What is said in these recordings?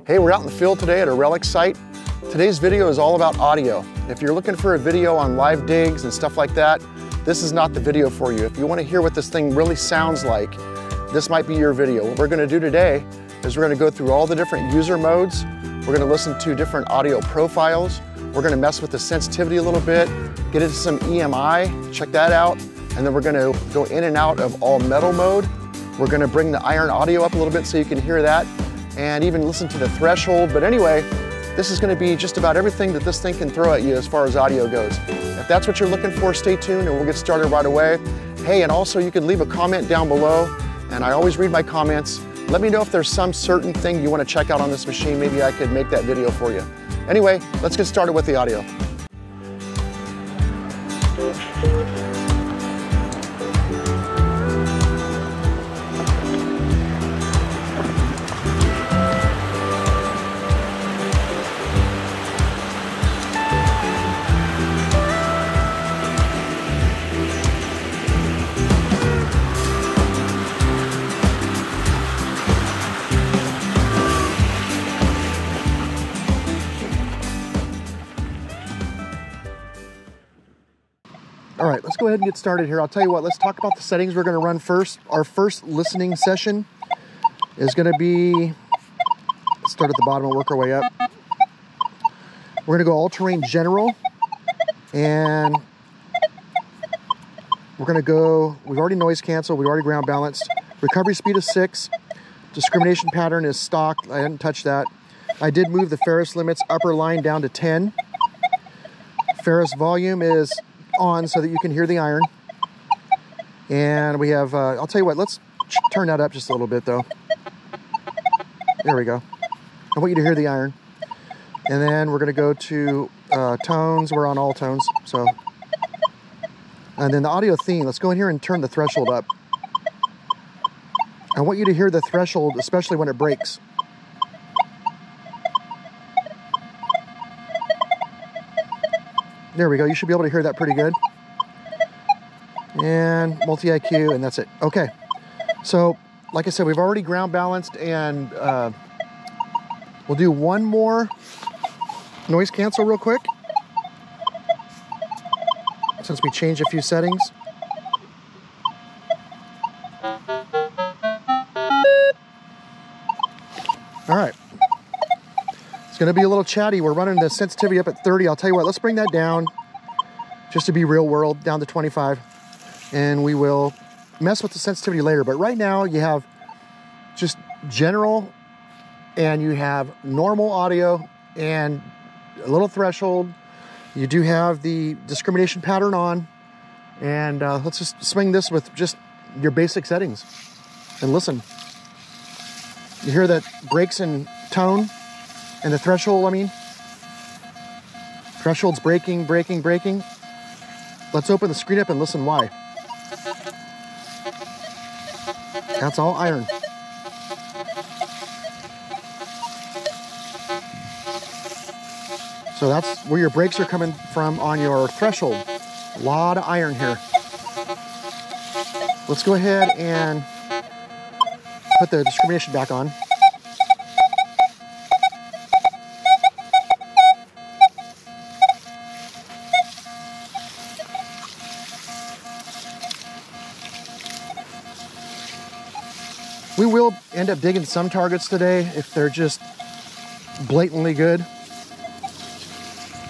Hey, we're out in the field today at a relic site. Today's video is all about audio. If you're looking for a video on live digs and stuff like that, this is not the video for you. If you want to hear what this thing really sounds like, this might be your video. What we're going to do today is we're going to go through all the different user modes. We're going to listen to different audio profiles. We're going to mess with the sensitivity a little bit, get into some EMI, check that out, and then we're going to go in and out of all metal mode. We're going to bring the iron audio up a little bit so you can hear that and even listen to the threshold. But anyway, this is going to be just about everything that this thing can throw at you as far as audio goes. If that's what you're looking for, stay tuned and we'll get started right away. Hey, and also you can leave a comment down below, and I always read my comments. Let me know if there's some certain thing you want to check out on this machine. Maybe I could make that video for you. Anyway, let's get started with the audio. All right, let's go ahead and get started here. I'll tell you what, let's talk about the settings we're gonna run first. Our first listening session is gonna be, let's start at the bottom and work our way up. We're gonna go all-terrain general, and we're gonna go, we've already noise canceled, we've already ground balanced. Recovery speed is 6. Discrimination pattern is stock, I didn't touch that. I did move the Ferris limits upper line down to 10. Ferris volume is on so that you can hear the iron. And we have, I'll tell you what, let's turn that up just a little bit though. There we go. I want you to hear the iron. And then we're gonna go to tones. We're on all tones, so. And then the audio theme, let's go in here and turn the threshold up. I want you to hear the threshold, especially when it breaks. There we go, you should be able to hear that pretty good. And multi-IQ, and that's it. Okay, so like I said, we've already ground balanced, and we'll do one more noise cancel real quick, since we changed a few settings. All right. It's gonna be a little chatty. We're running the sensitivity up at 30. I'll tell you what, let's bring that down just to be real world, down to 25. And we will mess with the sensitivity later. But right now you have just general, and you have normal audio and a little threshold. You do have the discrimination pattern on. And let's just swing this with just your basic settings and listen. You hear that breaks in tone? And the threshold, I mean, threshold's breaking, breaking, breaking. Let's open the screen up and listen why. That's all iron. So that's where your breaks are coming from on your threshold. A lot of iron here. Let's go ahead and put the discrimination back on. We will end up digging some targets today if they're just blatantly good.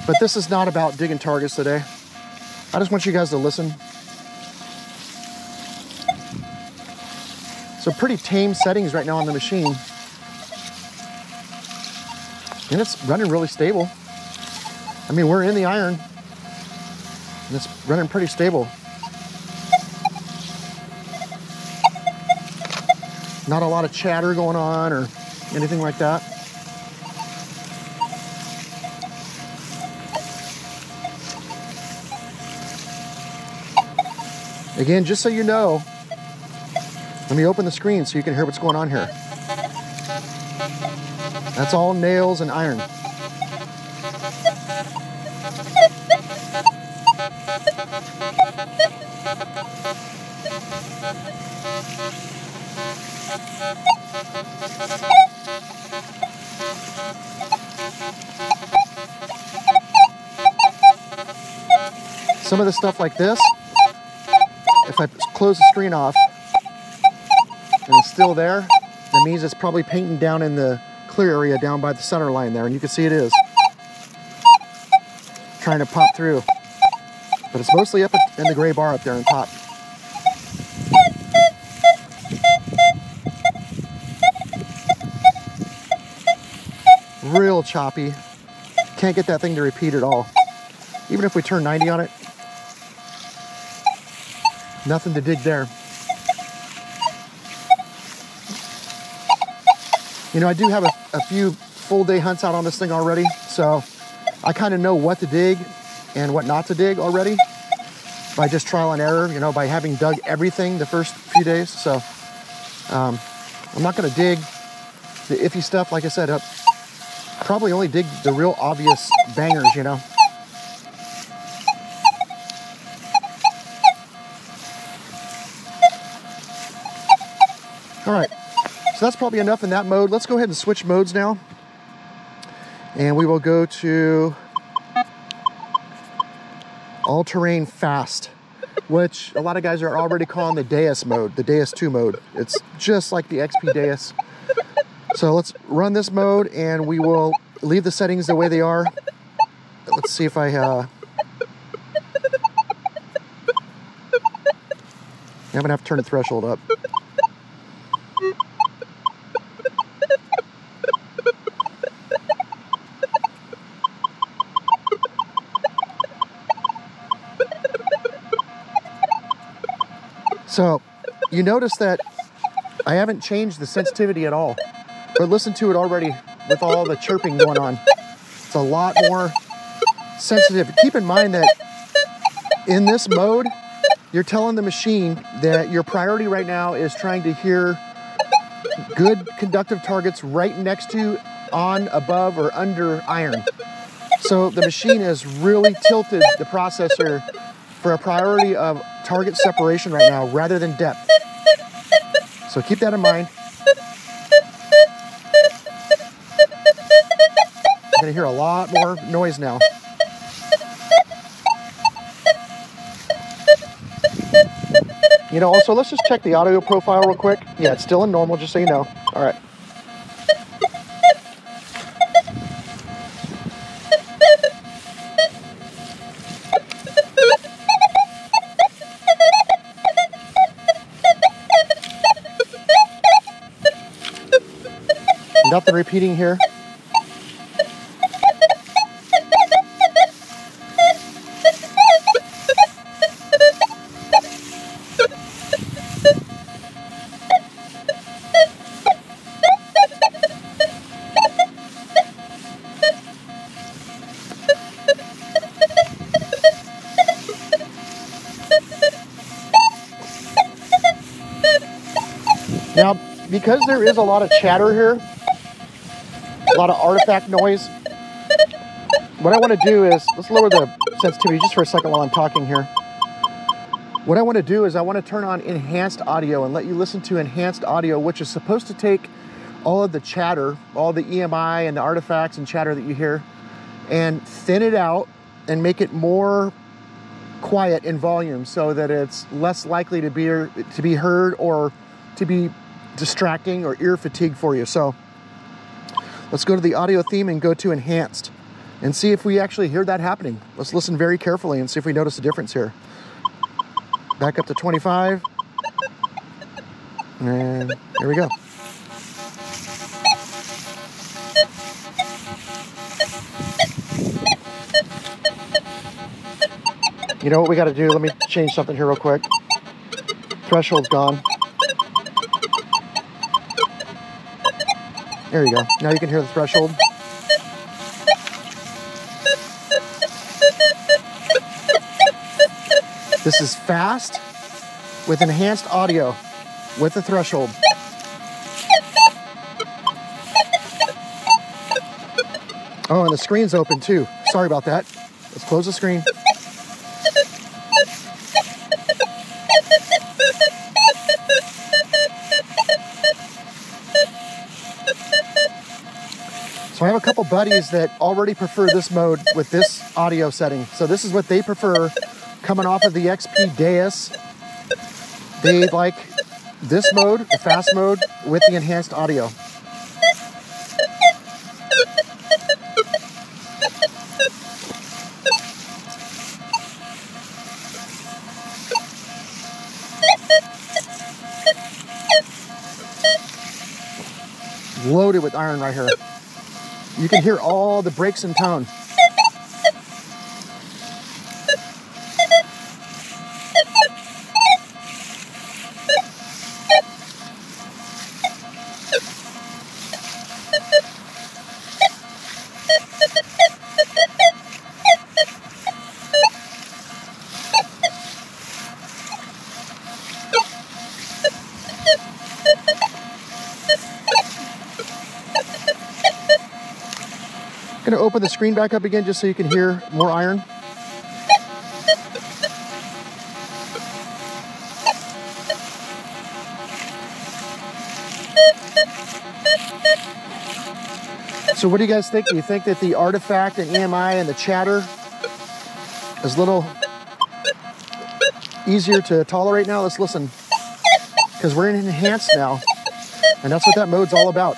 But this is not about digging targets today. I just want you guys to listen. So pretty tame settings right now on the machine. And it's running really stable. I mean, we're in the iron, and it's running pretty stable. Not a lot of chatter going on or anything like that. Again, just so you know, let me open the screen so you can hear what's going on here. That's all nails and iron. Some of the stuff like this, if I close the screen off and it's still there, that means it's probably painting down in the clear area down by the center line there, and you can see it is trying to pop through. But it's mostly up in the gray bar up there on top. Real choppy. Can't get that thing to repeat at all. Even if we turn 90 on it, nothing to dig there. You know, I do have a few full day hunts out on this thing already, so I kind of know what to dig and what not to dig already by just trial and error, you know, by having dug everything the first few days. So I'm not going to dig the iffy stuff. Like I said, probably only dig the real obvious bangers, you know. All right, so that's probably enough in that mode. Let's go ahead and switch modes now. And we will go to all-terrain fast, which a lot of guys are already calling the Deus mode, the Deus 2 mode. It's just like the XP Deus. So let's run this mode and we will leave the settings the way they are. Let's see if I'm gonna have to turn the threshold up. So you notice that I haven't changed the sensitivity at all, but listen to it already with all the chirping going on. It's a lot more sensitive. Keep in mind that in this mode, you're telling the machine that your priority right now is trying to hear good conductive targets right next to, on, above, or under iron. So the machine has really tilted the processor for a priority of target separation right now rather than depth. So keep that in mind. You're gonna hear a lot more noise now. You know, also let's just check the audio profile real quick. Yeah, it's still in normal, just so you know. All right. Nothing repeating here. Now, because there is a lot of chatter here, a lot of artifact noise, what I want to do is, let's lower the sensitivity just for a second while I'm talking here. What I want to do is I want to turn on enhanced audio and let you listen to enhanced audio, which is supposed to take all of the chatter, all the EMI and the artifacts and chatter that you hear, and thin it out and make it more quiet in volume so that it's less likely to be heard or to be distracting or ear fatigue for you. So let's go to the audio theme and go to enhanced and see if we actually hear that happening. Let's listen very carefully and see if we notice a difference here. Back up to 25. And here we go. You know what we got to do? Let me change something here real quick. Threshold's gone. There you go. Now you can hear the threshold. This is fast with enhanced audio with the threshold. Oh, and the screen's open too. Sorry about that. Let's close the screen. So I have a couple buddies that already prefer this mode with this audio setting. So this is what they prefer coming off of the XP Deus, they like this mode, the fast mode, with the enhanced audio. Loaded with iron right here. You can hear all the breaks in tone. I'm going to open the screen back up again just so you can hear more iron. So what do you guys think? Do you think that the artifact and EMI and the chatter is a little easier to tolerate now? Let's listen, because we're in enhanced now, and that's what that mode's all about.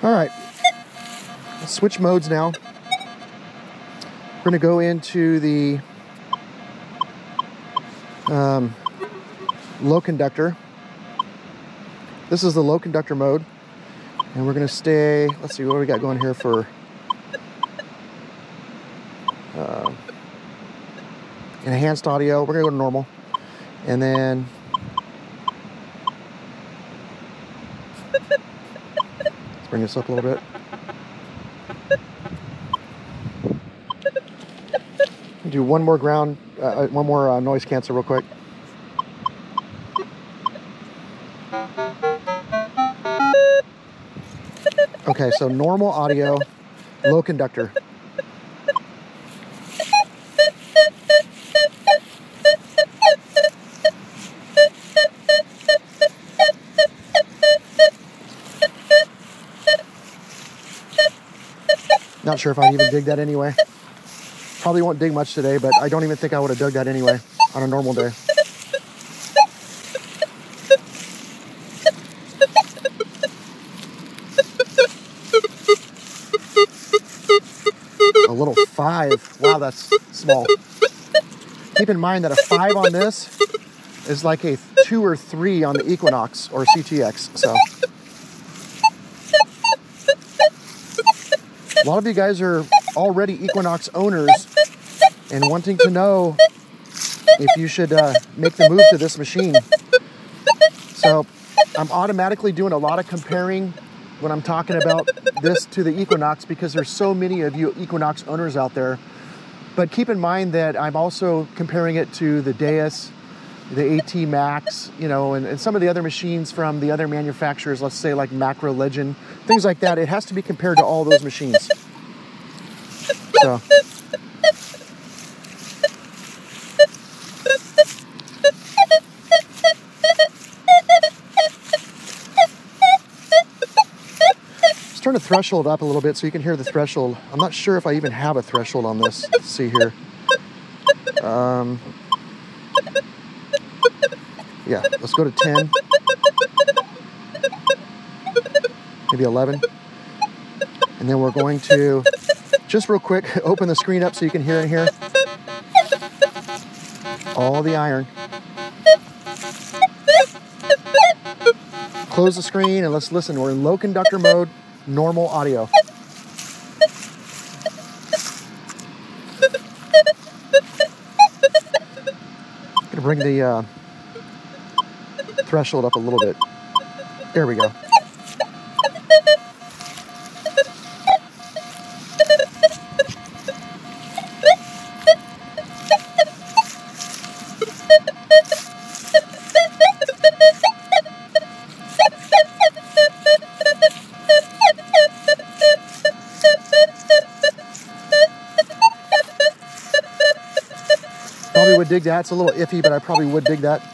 All right, let's switch modes now. We're gonna go into the low conductor. This is the low conductor mode. And we're gonna stay, let's see what we got going here for enhanced audio. We're gonna go to normal. And then bring this up a little bit. Do one more noise cancel real quick. Okay, so normal audio, low conductor. Not sure if I'd even dig that anyway. Probably won't dig much today, but I don't even think I would have dug that anyway on a normal day. A little 5. Wow, that's small. Keep in mind that a 5 on this is like a 2 or 3 on the Equinox or CTX, so. A lot of you guys are already Equinox owners and wanting to know if you should make the move to this machine. So I'm automatically doing a lot of comparing when I'm talking about this to the Equinox because there's so many of you Equinox owners out there. But keep in mind that I'm also comparing it to the Deus, the AT Max, you know, and some of the other machines from the other manufacturers, let's say like Makro Legend, things like that. It has to be compared to all those machines. So. Let's turn the threshold up a little bit so you can hear the threshold. I'm not sure if I even have a threshold on this. Let's see here. Yeah, let's go to 10. Maybe 11. And then we're going to, just real quick, open the screen up so you can hear in here. All the iron. Close the screen and let's listen. We're in low conductor mode, normal audio. I'm gonna bring the threshold up a little bit. There we go. dig that. It's a little iffy, but I probably would dig that.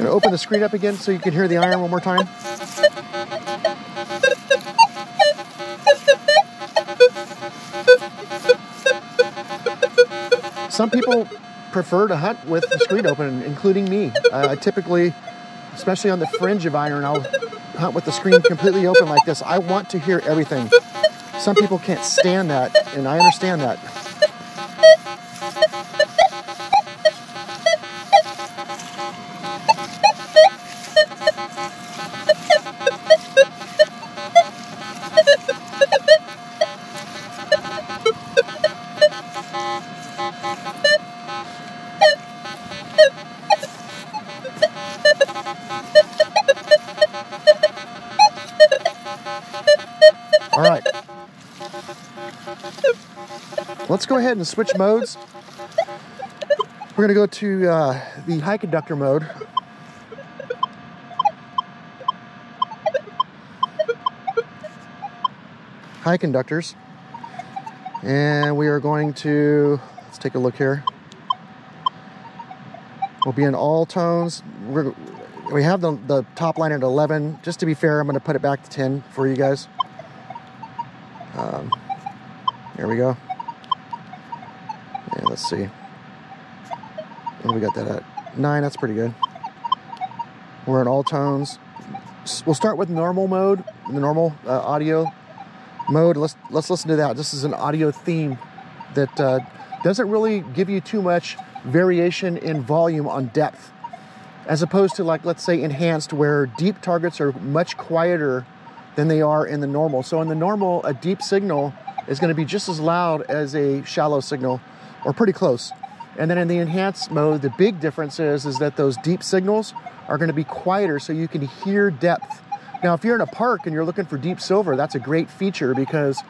Open the screen up again so you can hear the iron one more time. Some people prefer to hunt with the screen open, including me. I typically, especially on the fringe of iron, I'll hunt with the screen completely open like this. I want to hear everything. Some people can't stand that, and I understand that. All right, let's go ahead and switch modes. We're gonna go to the high conductor mode. High conductors. And we are going to, let's take a look here. We'll be in all tones. We have the top line at 11. Just to be fair, I'm gonna put it back to 10 for you guys. There we go. Yeah, let's see. What do we got that at? 9, that's pretty good. We're in all tones. We'll start with normal mode, the normal audio mode. Let's listen to that. This is an audio theme that doesn't really give you too much variation in volume on depth, as opposed to, like, let's say enhanced, where deep targets are much quieter than they are in the normal. So in the normal, a deep signal is going to be just as loud as a shallow signal, or pretty close. And then in the enhanced mode, the big difference is that those deep signals are going to be quieter, so you can hear depth. Now, if you're in a park and you're looking for deep silver, that's a great feature, because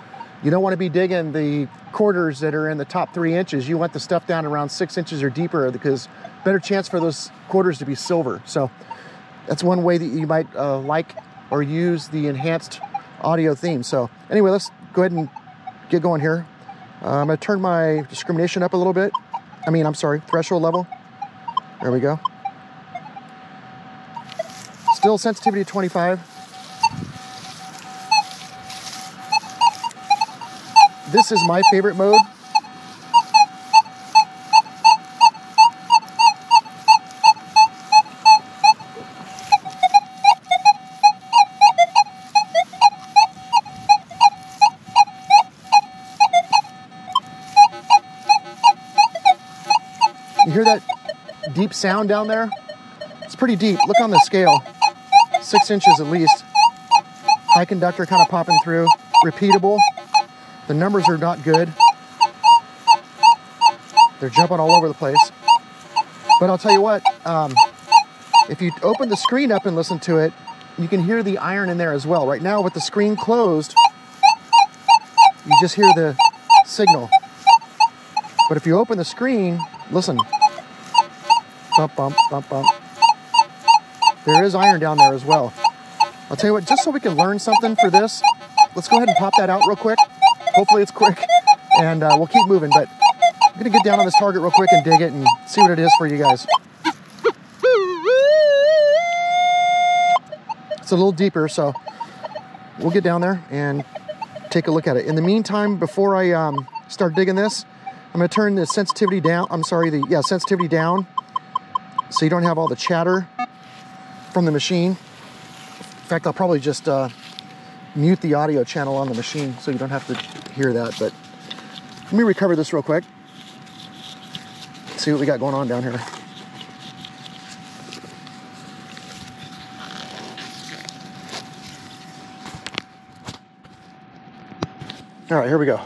you don't want to be digging the quarters that are in the top 3 inches. You want the stuff down around 6 inches or deeper, because better chance for those quarters to be silver. So that's one way that you might like or use the enhanced audio theme. So anyway, let's go ahead and get going here. I'm going to turn my discrimination up a little bit. Threshold level. There we go. Still sensitivity 25. This is my favorite mode. You hear that deep sound down there? It's pretty deep. Look on the scale. 6 inches at least. High conductor kind of popping through. Repeatable. The numbers are not good. They're jumping all over the place. But I'll tell you what, if you open the screen up and listen to it, you can hear the iron in there as well. Right now, with the screen closed, you just hear the signal. But if you open the screen, listen. Bump, bump, bump, bump. There is iron down there as well. I'll tell you what, just so we can learn something for this, let's go ahead and pop that out real quick. Hopefully it's quick, and we'll keep moving. But I'm going to get down on this target real quick and dig it and see what it is for you guys. It's a little deeper, so we'll get down there and take a look at it. In the meantime, before I start digging this, I'm going to turn the sensitivity down. Sensitivity down, so you don't have all the chatter from the machine. In fact, I'll probably just mute the audio channel on the machine so you don't have to hear that. But let me recover this real quick. See what we got going on down here. All right, here we go.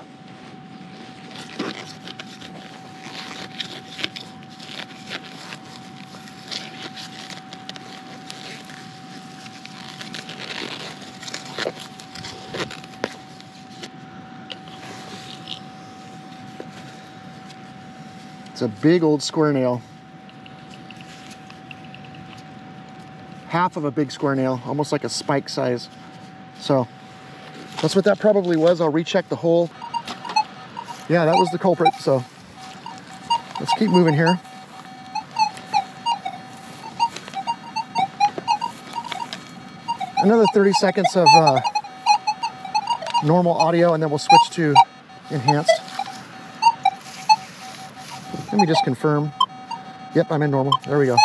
It's a big old square nail. Half of a big square nail, almost like a spike size. So that's what that probably was. I'll recheck the hole. Yeah, that was the culprit. So let's keep moving here. Another 30 seconds of normal audio, and then we'll switch to enhanced. Let me just confirm. Yep, I'm in normal. There we go.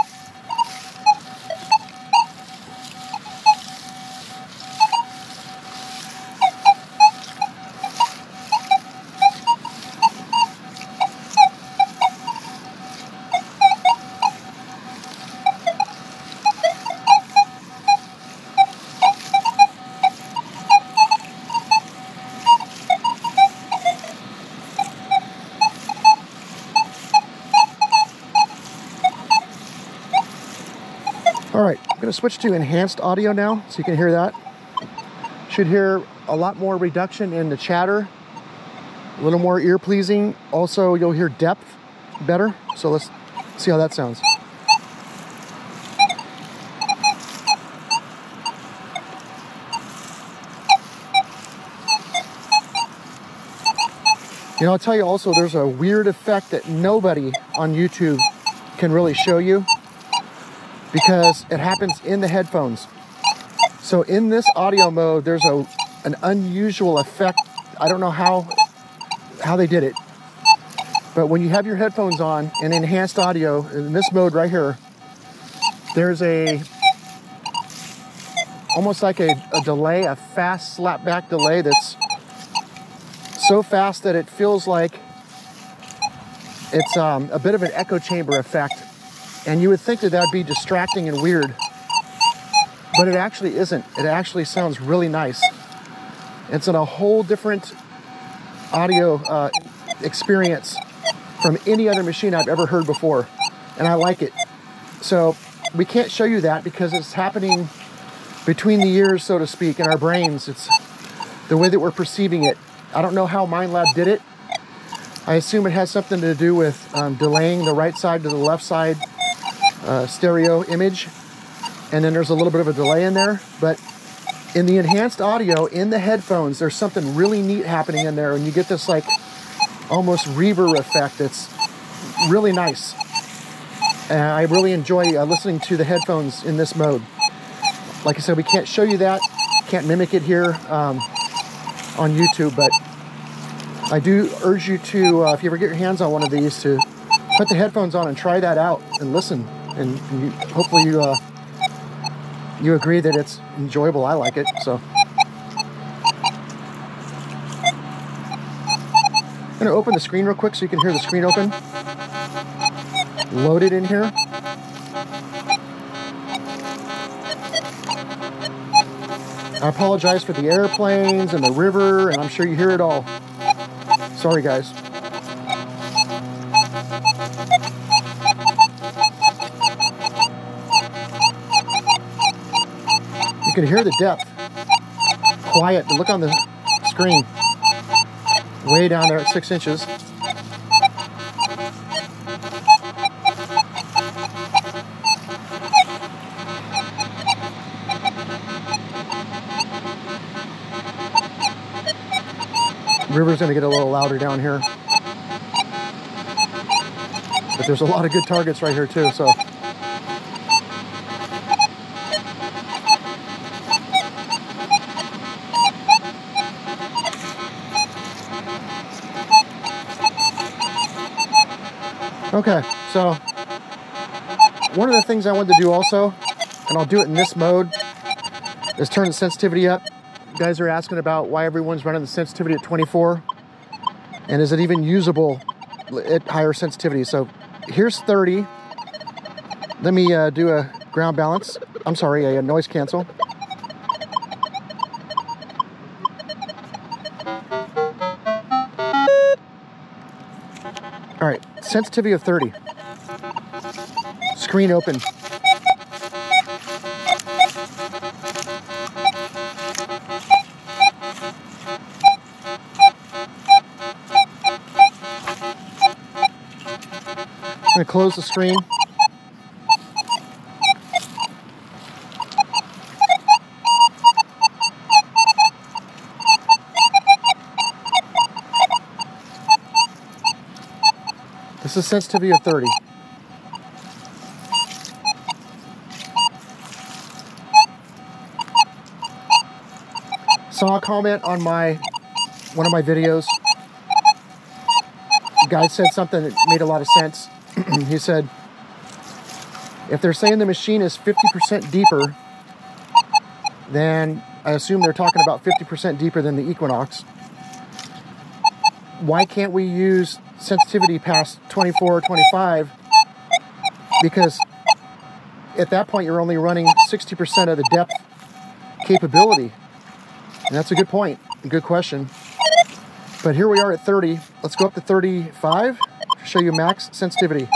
All right, I'm gonna switch to enhanced audio now so you can hear that. Should hear a lot more reduction in the chatter, a little more ear pleasing. Also, you'll hear depth better. So let's see how that sounds. You know, I'll tell you also, there's a weird effect that nobody on YouTube can really show you, because it happens in the headphones. So in this audio mode, there's an unusual effect. I don't know how they did it, but when you have your headphones on in enhanced audio, in this mode right here, there's almost like a delay, a fast slapback delay that's so fast that it feels like it's a bit of an echo chamber effect. And you would think that that'd be distracting and weird, but it actually isn't. It actually sounds really nice. It's in a whole different audio experience from any other machine I've ever heard before, and I like it. So we can't show you that because it's happening between the ears, so to speak, in our brains. It's the way that we're perceiving it. I don't know how Minelab did it. I assume it has something to do with delaying the right side to the left side stereo image, and then there's a little bit of a delay in there. But in the enhanced audio in the headphones, there's something really neat happening in there, and you get this like almost reverb effect that's really nice. And I really enjoy listening to the headphones in this mode. Like I said, we can't show you that, can't mimic it here on YouTube, but I do urge you to, if you ever get your hands on one of these, to put the headphones on and try that out and listen. And hopefully you agree that it's enjoyable. I like it. So I'm going to open the screen real quick so you can hear the screen open. Load it in here. I apologize for the airplanes and the river, and I'm sure you hear it all. Sorry, guys. You can hear the depth. Quiet. Look on the screen. Way down there at 6 inches. River's going to get a little louder down here. But there's a lot of good targets right here too, so. Okay, so one of the things I wanted to do also, and I'll do it in this mode, is turn the sensitivity up. You guys are asking about why everyone's running the sensitivity at 24, and is it even usable at higher sensitivity? So here's 30. Let me do a ground balance. I'm sorry, a noise cancel. All right, sensitivity of 30. Screen open. I'm going to close the screen. This is sensitivity of 30. Saw a comment on one of my videos. The guy said something that made a lot of sense. He said, if they're saying the machine is 50% deeper, then I assume they're talking about 50% deeper than the Equinox. Why can't we use sensitivity past 24 or 25? Because at that point, you're only running 60% of the depth capability. And that's a good point, a good question. But here we are at 30. Let's go up to 35 to show you max sensitivity.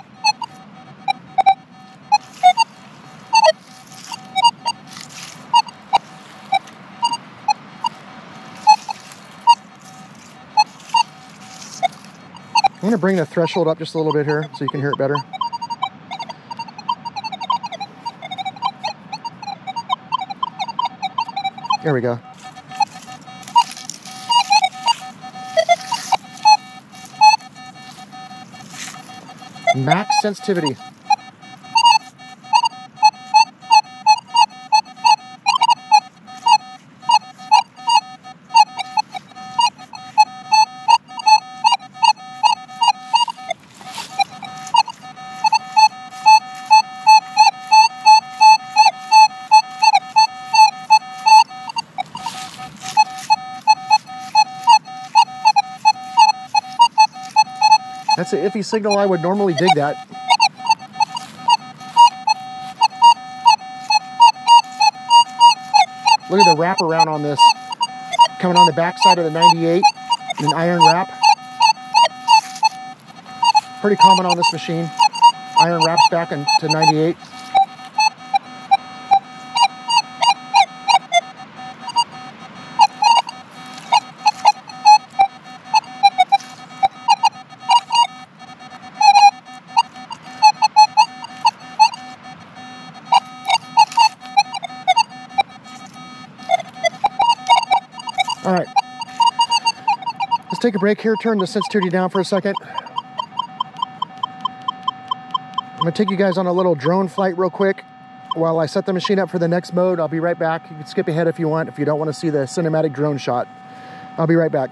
I'm going to bring the threshold up just a little bit here so you can hear it better. There we go. Max sensitivity. That's an iffy signal. I would normally dig that. Look at the wraparound on this. Coming on the back side of the 98, an iron wrap. Pretty common on this machine. Iron wraps back into 98. All right, let's take a break here, turn the sensitivity down for a second. I'm gonna take you guys on a little drone flight real quick while I set the machine up for the next mode. I'll be right back. You can skip ahead if you want, if you don't want to see the cinematic drone shot. I'll be right back.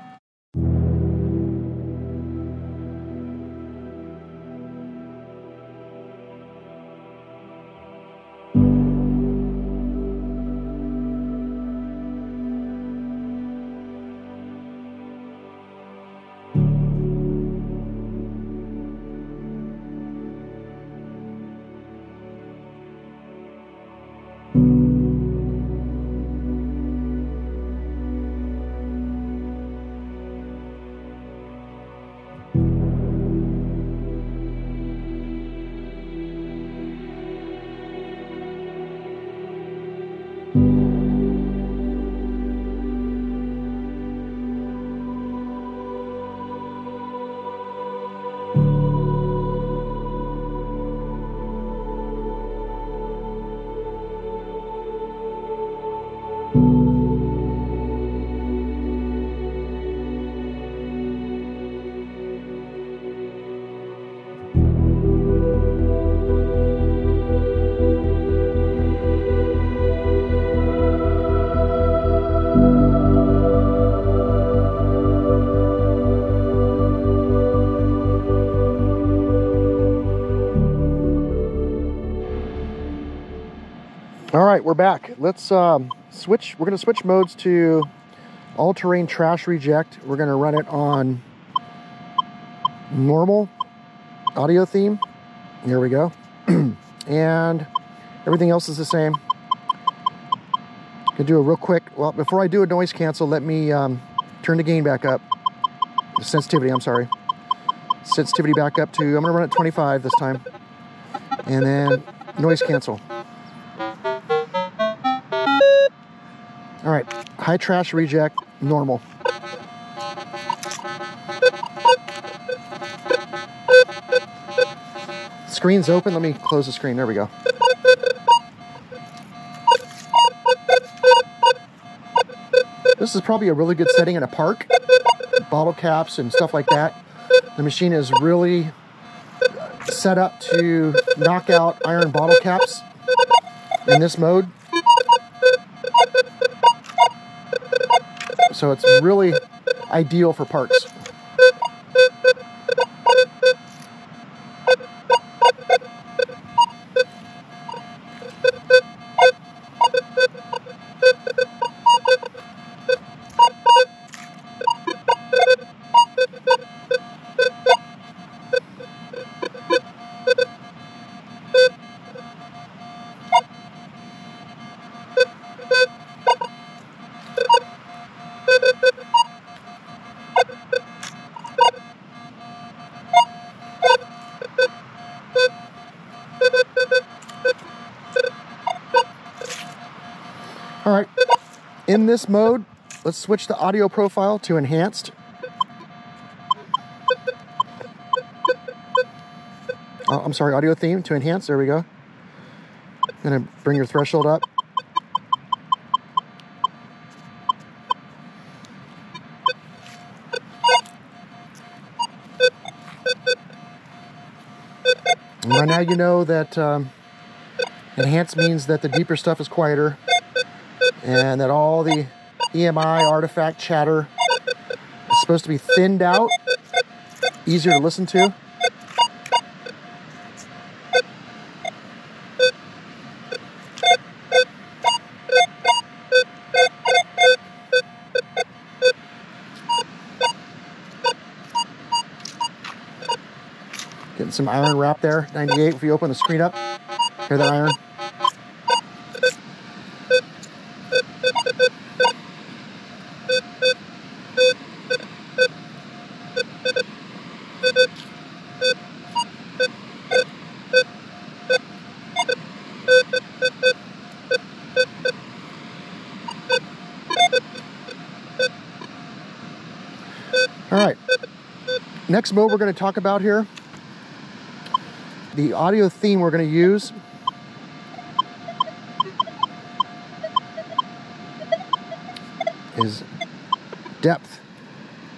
All right, we're back. Let's switch. We're going to switch modes to all-terrain trash reject. We're going to run it on normal audio theme. There we go. And everything else is the same. Gonna do a real quick. Well, before I do a noise cancel, let me turn the gain back up. The sensitivity, I'm sorry. sensitivity back up to, I'm gonna run it 25 this time. And then noise cancel. All right, high trash reject, normal. Screen's open, let me close the screen, there we go. This is probably a really good setting in a park. Bottle caps and stuff like that. The machine is really set up to knock out iron bottle caps in this mode. So it's really ideal for parks. All right, in this mode, let's switch the audio profile to enhanced. Oh, I'm sorry, audio theme to enhanced, there we go. I'm gonna bring your threshold up. And by now you know that enhanced means that the deeper stuff is quieter, and that all the EMI artifact chatter is supposed to be thinned out, easier to listen to. Getting some iron wrap there, 98 if you open the screen up. Hear that iron? All right, next mode we're going to talk about here, the audio theme we're going to use is depth.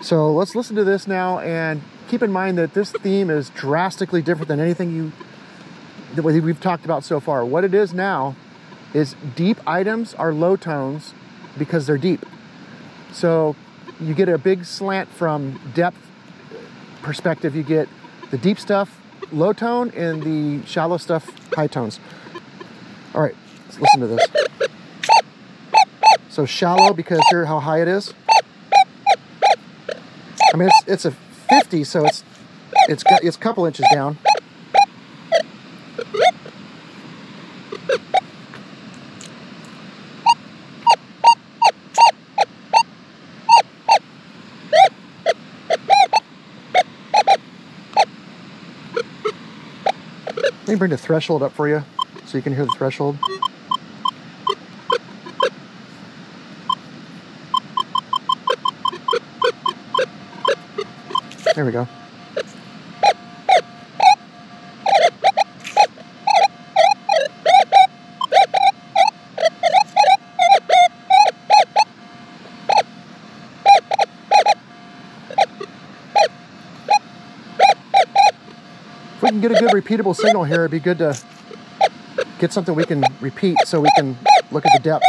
So let's listen to this now, and keep in mind that this theme is drastically different than anything that we've talked about so far. What it is now is deep items are low tones because they're deep. So you get a big slant from depth perspective. You get the deep stuff low tone and the shallow stuff high tones. All right, let's listen to this. So shallow, because hear how high it is. I mean, it's a 50, so it's a couple inches down. Let me bring the threshold up for you so you can hear the threshold. There we go. If we can get a good repeatable signal here, it'd be good to get something we can repeat so we can look at the depth.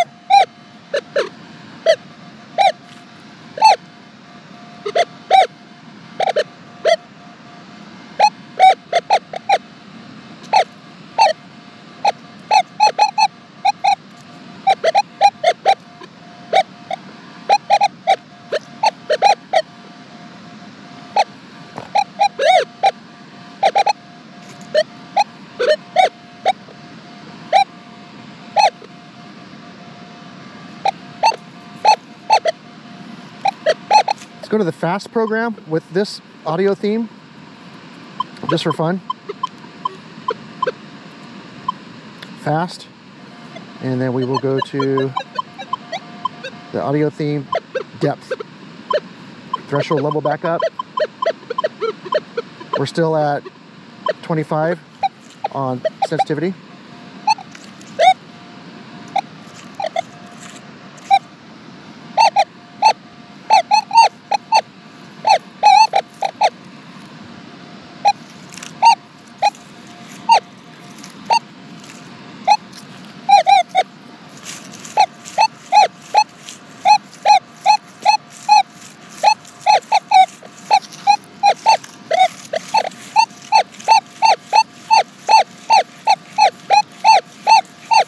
Go to the fast program with this audio theme. just for fun. Fast. And then we will go to the audio theme, depth. Threshold level back up. We're still at 25 on sensitivity.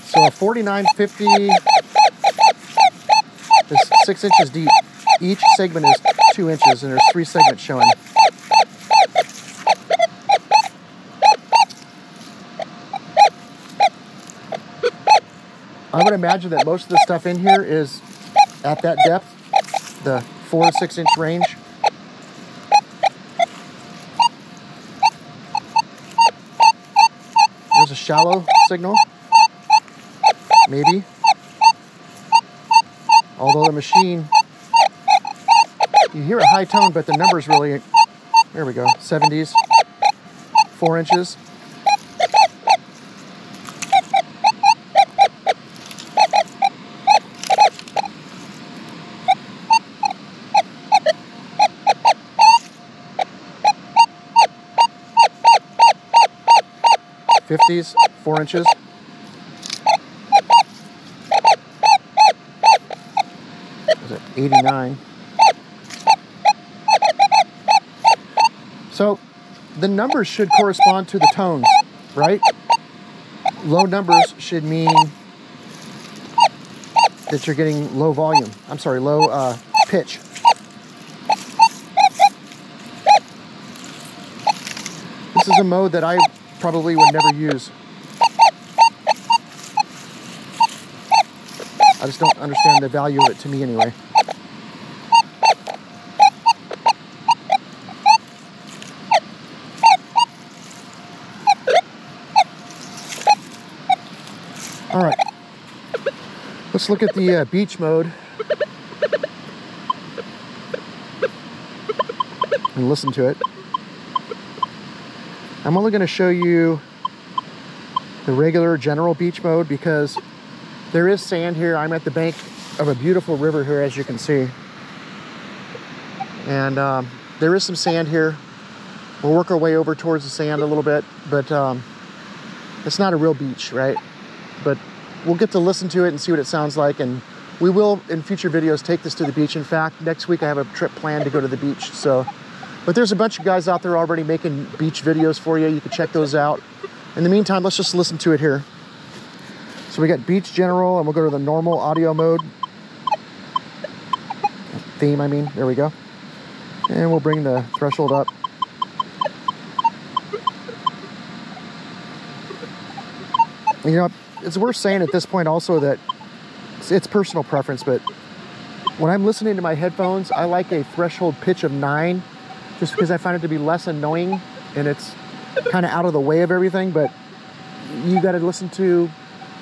So a 4950 is 6 inches deep. Each segment is 2 inches, and there's 3 segments showing. I would imagine that most of the stuff in here is at that depth, the 4 to 6 inch range. There's a shallow signal. Maybe. Although the machine, you hear a high tone, but the numbers really, there we go, 70s, 4 inches. '50s, 4 inches. Was it 89? So the numbers should correspond to the tones, right? Low numbers should mean that you're getting low volume. I'm sorry, low pitch. This is a mode that I probably would never use. I just don't understand the value of it, to me anyway. All right, let's look at the beach mode and listen to it. I'm only going to show you the regular general beach mode because there is sand here. I'm at the bank of a beautiful river here, as you can see. And there is some sand here. We'll work our way over towards the sand a little bit, but it's not a real beach, right? But we'll get to listen to it and see what it sounds like. And we will, in future videos, take this to the beach. In fact, next week I have a trip planned to go to the beach. But there's a bunch of guys out there already making beach videos for you. You can check those out. In the meantime, let's just listen to it here. So we got beach general, and we'll go to the normal audio mode. Theme, I mean. There we go. And we'll bring the threshold up. You know, it's worth saying at this point also that it's personal preference, but when I'm listening to my headphones, I like a threshold pitch of 9. Just because I find it to be less annoying and it's kind of out of the way of everything, but you got to listen to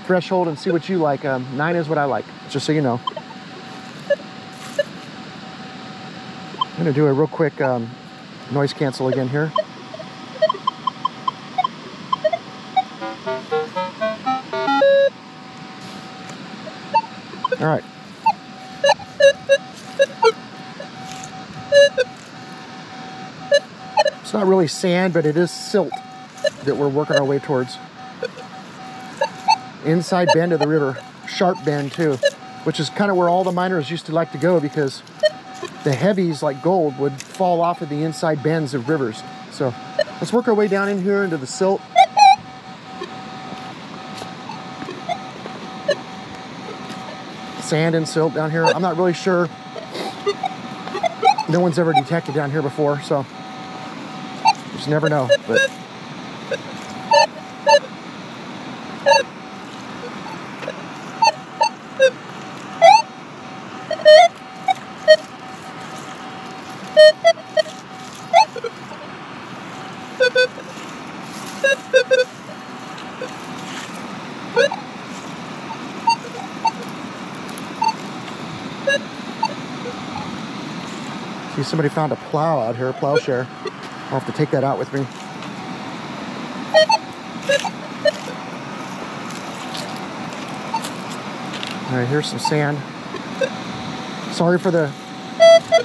threshold and see what you like. 9 is what I like, just so you know. I'm going to do a real quick noise cancel again here. All right. It's not really sand, but it is silt that we're working our way towards. Inside bend of the river, sharp bend too, which is kind of where all the miners used to like to go because the heavies like gold would fall off of the inside bends of rivers. So let's work our way down in here into the silt. Sand and silt down here. I'm not really sure. No one's ever detected down here before, so just never know. But somebody found a plow out here, a plowshare. I'll have to take that out with me. All right, here's some sand. Sorry for the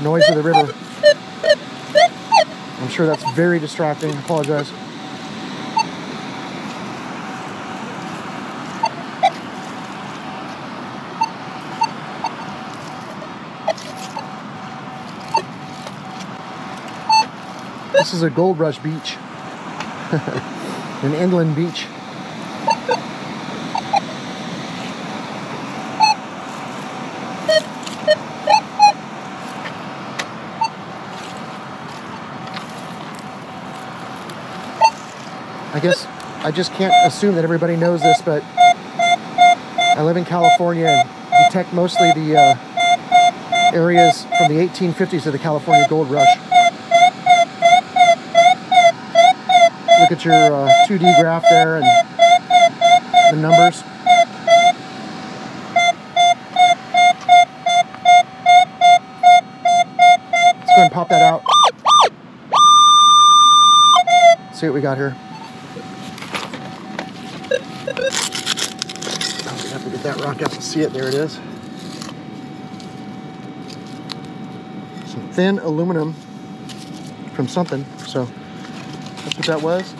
noise of the river. I'm sure that's very distracting. I apologize. This is a Gold Rush beach, an inland beach. I guess I just can't assume that everybody knows this, but I live in California and detect mostly the areas from the 1850s of the California Gold Rush. Look at your 2D graph there and the numbers. Let's go ahead and pop that out. See what we got here. We have to get that rock out to see it. There it is. Some thin aluminum from something. So that's what that was.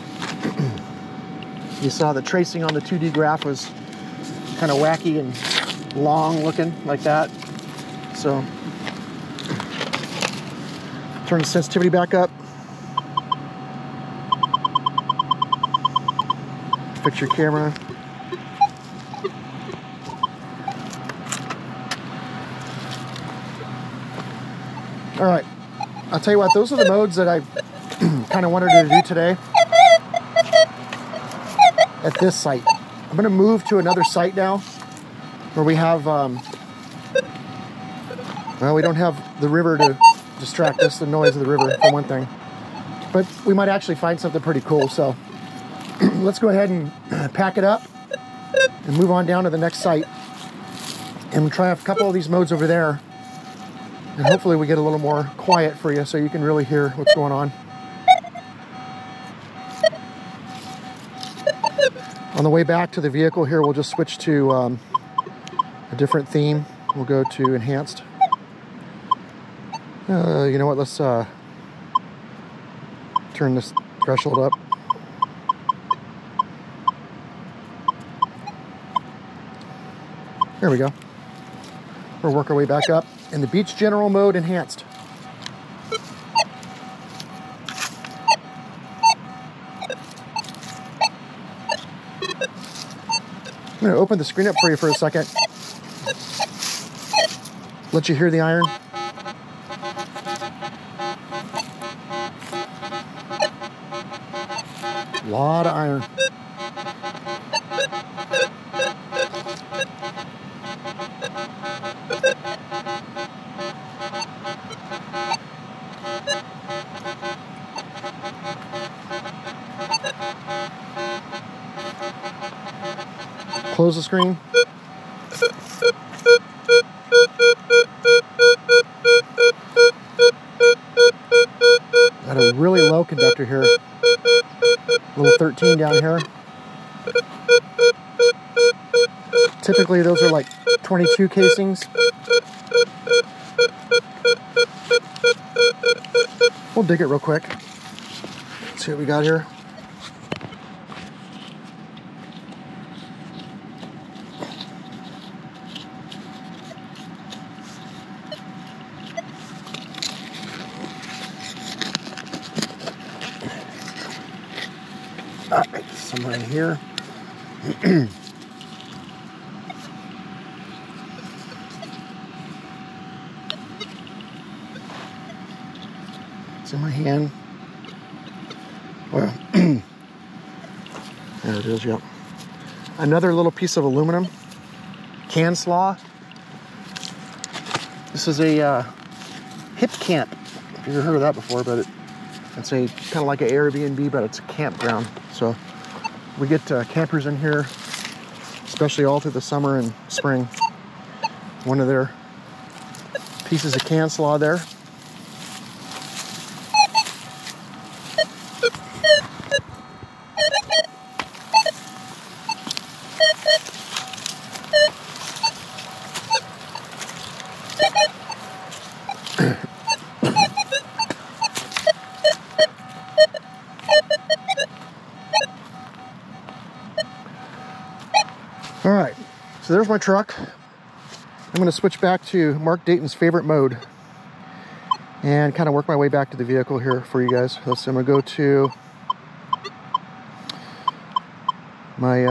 You saw the tracing on the 2D graph was kind of wacky and long looking like that. So turn the sensitivity back up. Fix your camera. All right, I'll tell you what, those are the modes that I kind of wanted to do today at this site. I'm gonna move to another site now where we have, well, we don't have the river to distract us, the noise of the river for one thing, but we might actually find something pretty cool. So let's go ahead and pack it up and move on down to the next site and try a couple of these modes over there. And hopefully we get a little more quiet for you so you can really hear what's going on. On the way back to the vehicle here, we'll just switch to a different theme. We'll go to enhanced. You know what, let's turn this threshold up. There we go. We'll work our way back up in the beach general mode enhanced. I'm going to open the screen up for you for a second. Let you hear the iron. A lot of iron. Close the screen. Got a really low conductor here. Little 13 down here. Typically those are like 22 casings. We'll dig it real quick. Let's see what we got here. All right, somewhere in here. It's in my hand. Well, there it is, yep. Another little piece of aluminum. Can slaw. This is a hip camp. I've never heard of that before, but it's a kind of like an Airbnb, but it's a campground. So we get campers in here, especially all through the summer and spring. One of their pieces of can slaw there. there's my truck. I'm going to switch back to Mark Dayton's favorite mode and kind of work my way back to the vehicle here for you guys. So I'm going to go to my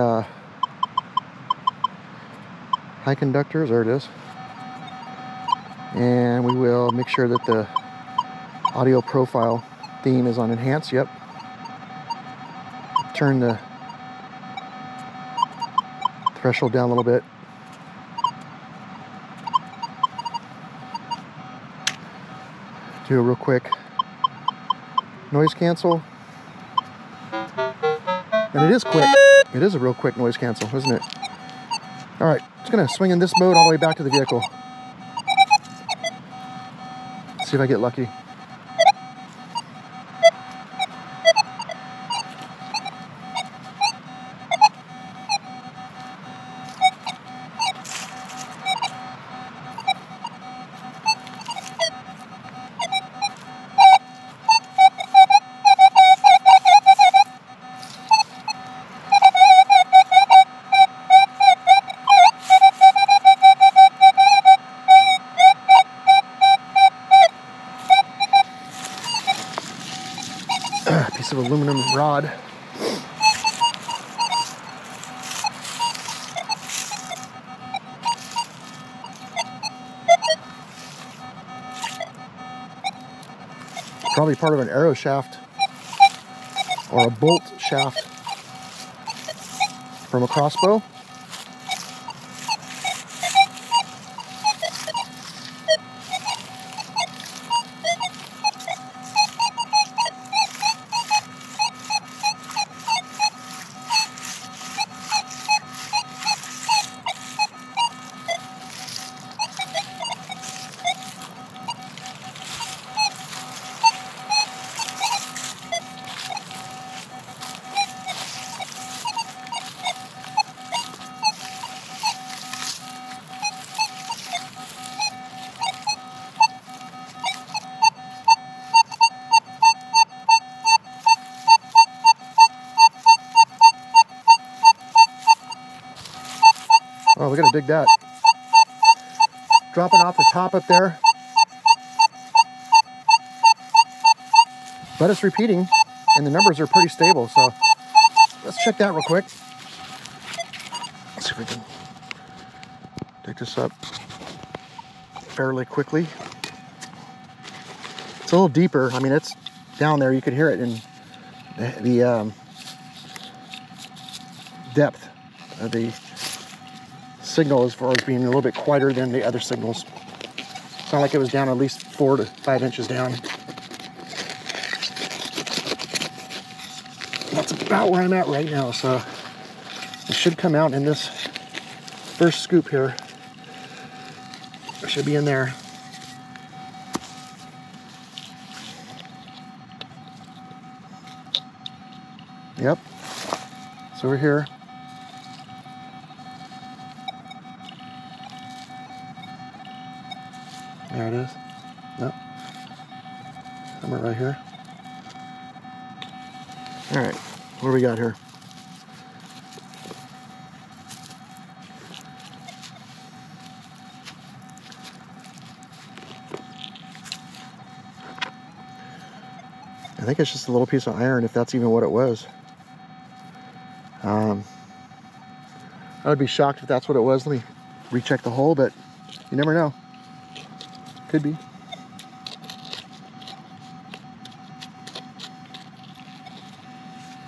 high conductors. There it is. And we will make sure that the audio profile theme is on enhance. Yep. Turn the threshold down a little bit. Do a real quick noise cancel. And it is quick. It is a real quick noise cancel, isn't it? All right, just gonna swing in this mode all the way back to the vehicle. See if I get lucky. Piece of aluminum rod. Probably part of an arrow shaft or a bolt shaft from a crossbow. Oh, we gotta dig that. Dropping off the top up there. But it's repeating, and the numbers are pretty stable, so let's check that real quick. Let's see if we can dig this up fairly quickly. It's a little deeper. I mean, it's down there. You could hear it in the depth of the signal as far as being a little bit quieter than the other signals. Sounded like it was down at least 4 to 5 inches down. That's about where I'm at right now, so it should come out in this first scoop here. It should be in there. Yep, it's over here. There it is. Nope. Somewhere right here. All right, what do we got here? I think it's just a little piece of iron, if that's even what it was. I would be shocked if that's what it was. Let me recheck the hole, but you never know. Could be.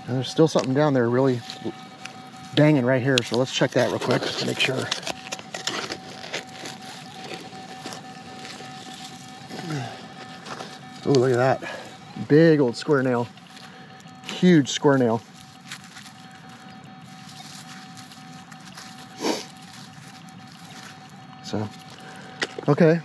And there's still something down there really banging right here, so let's check that real quick just to make sure. Oh, look at that. Big old square nail. Huge square nail. So, okay.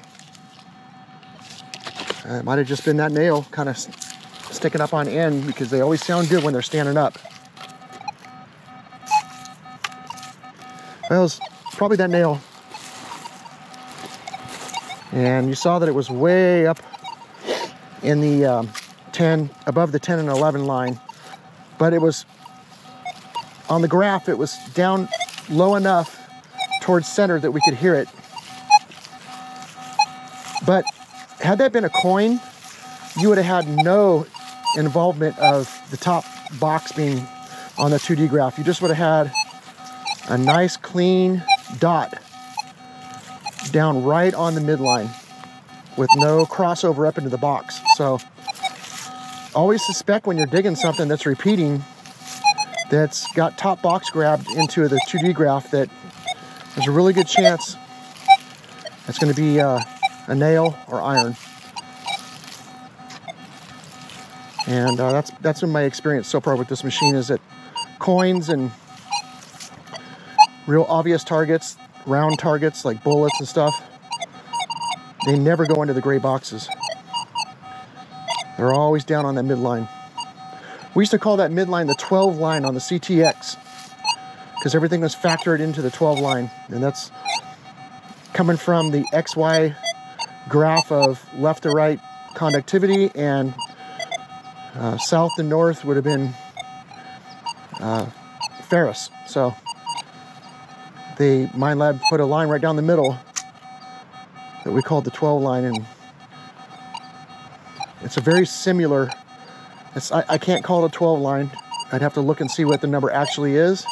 It might have just been that nail kind of sticking up on end, because they always sound good when they're standing up. Well, it was probably that nail. And you saw that it was way up in the 10, above the 10 and 11 line. But it was, on the graph, it was down low enough towards center that we could hear it. But had that been a coin, you would have had no involvement of the top box being on the 2D graph. You just would have had a nice clean dot down right on the midline with no crossover up into the box. So always suspect when you're digging something that's repeating, that's got top box grabbed into the 2D graph, that there's a really good chance it's going to be a nail or iron. And that's been my experience so far with this machine, is that coins and real obvious targets, round targets like bullets and stuff, they never go into the gray boxes. They're always down on that midline. We used to call that midline the 12 line on the CTX, because everything was factored into the 12 line. And that's coming from the XY graph of left to right conductivity, and south and north would have been ferrous. So the Minelab put a line right down the middle that we called the 12 line, and it's a very similar, I can't call it a 12 line. I'd have to look and see what the number actually is.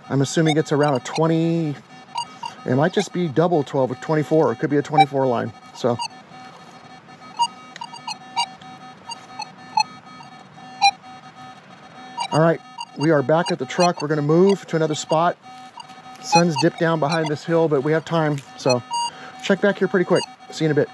I'm assuming it's around a 20, it might just be double 12 or 24, it could be a 24 line. So all right, we are back at the truck. We're gonna move to another spot. Sun's dipped down behind this hill, but we have time. So check back here pretty quick. See you in a bit.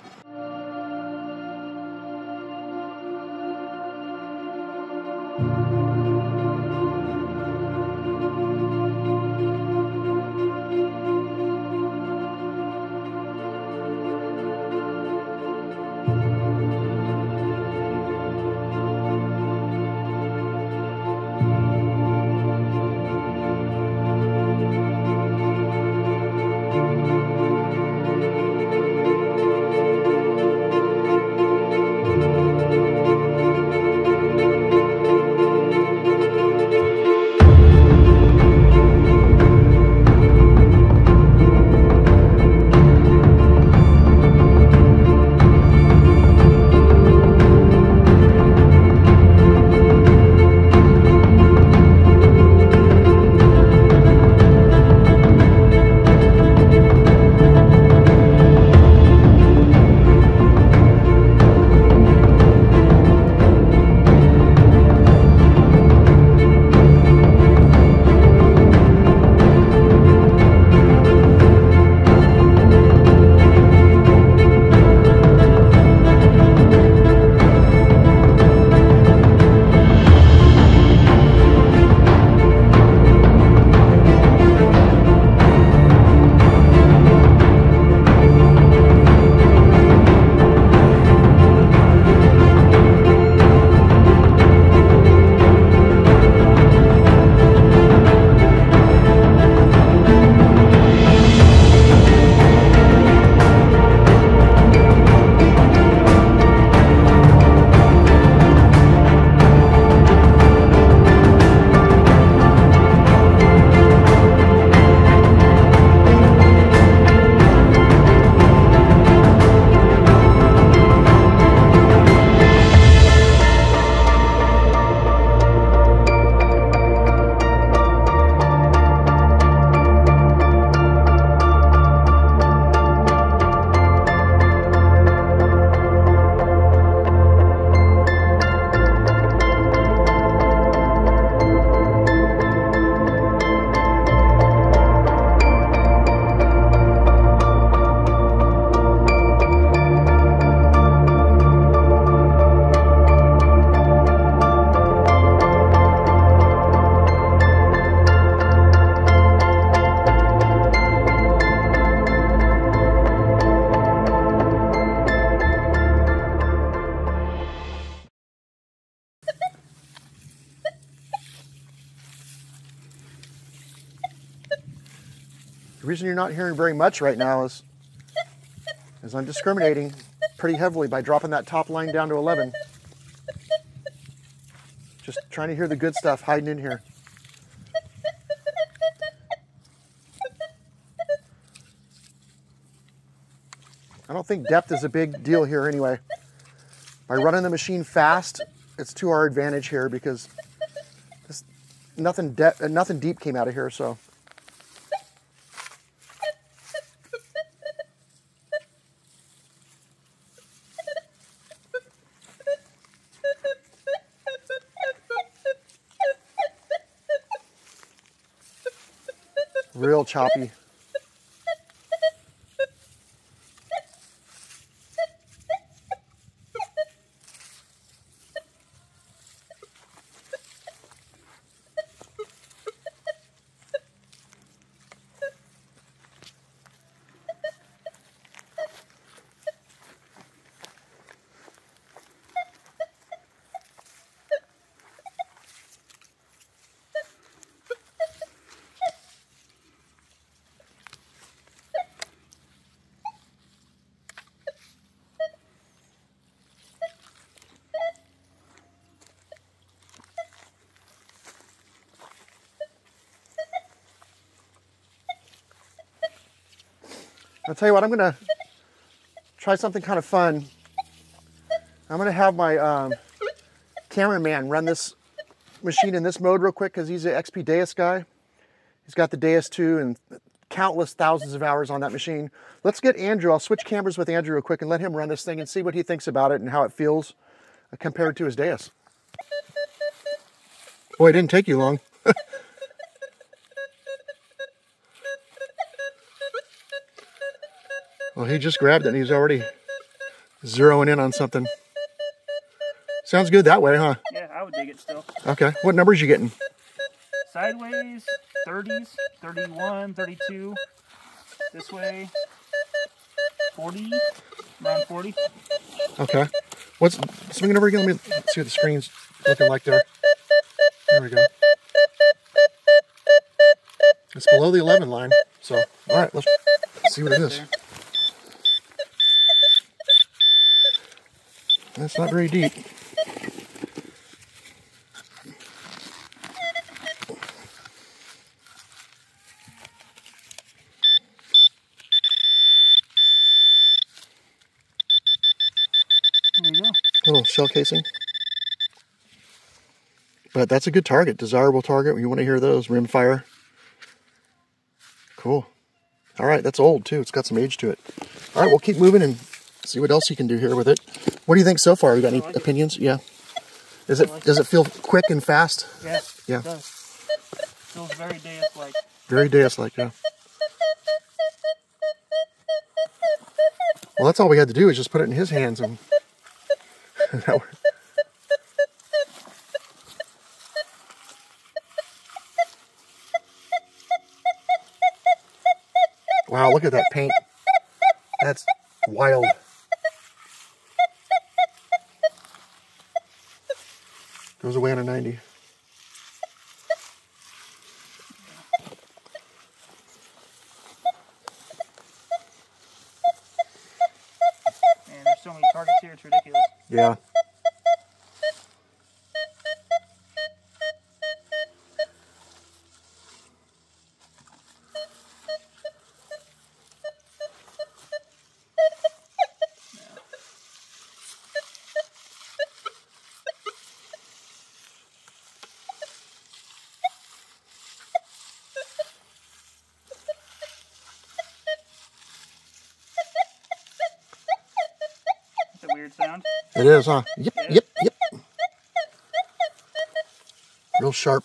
The reason you're not hearing very much right now is I'm discriminating pretty heavily by dropping that top line down to 11. Just trying to hear the good stuff hiding in here. think depth is a big deal here anyway. By running the machine fast, it's to our advantage here because nothing deep came out of here, so. Real choppy. I'll tell you what, I'm gonna try something kind of fun. I'm gonna have my cameraman run this machine in this mode real quick because he's an XP Deus guy. He's got the Deus 2 and countless thousands of hours on that machine. Let's get Andrew, I'll switch cameras with Andrew real quick and let him run this thing and see what he thinks about it and how it feels compared to his Deus. Boy, it didn't take you long. Well, he just grabbed it and he's already zeroing in on something. Sounds good that way, huh? Yeah, I would dig it still. Okay. What numbers you getting? Sideways, 30s, 31, 32. This way, 40, around 40. Okay. Swing it over again. Let me see what the screen's looking like there. There we go. It's below the 11 line. So, all right, let's see what it is. That's not very deep. There you go. Little shell casing. But that's a good target, desirable target. You want to hear those, rimfire. Cool. All right, that's old too. It's got some age to it. All right, we'll keep moving and see what else you can do here with it. What do you think so far? You got any opinions? Yeah. Does it feel quick and fast? Yes. Yeah. It does. Feels very Deus-like. Very Deus-like, yeah. Well, that's all we had to do is just put it in his hands and that worked. Wow, look at that paint. That's wild. Goes away on a 90. Man, there's so many targets here, it's ridiculous. Yeah. Weird sound. It is, huh? Yep, yep, yep. Real sharp.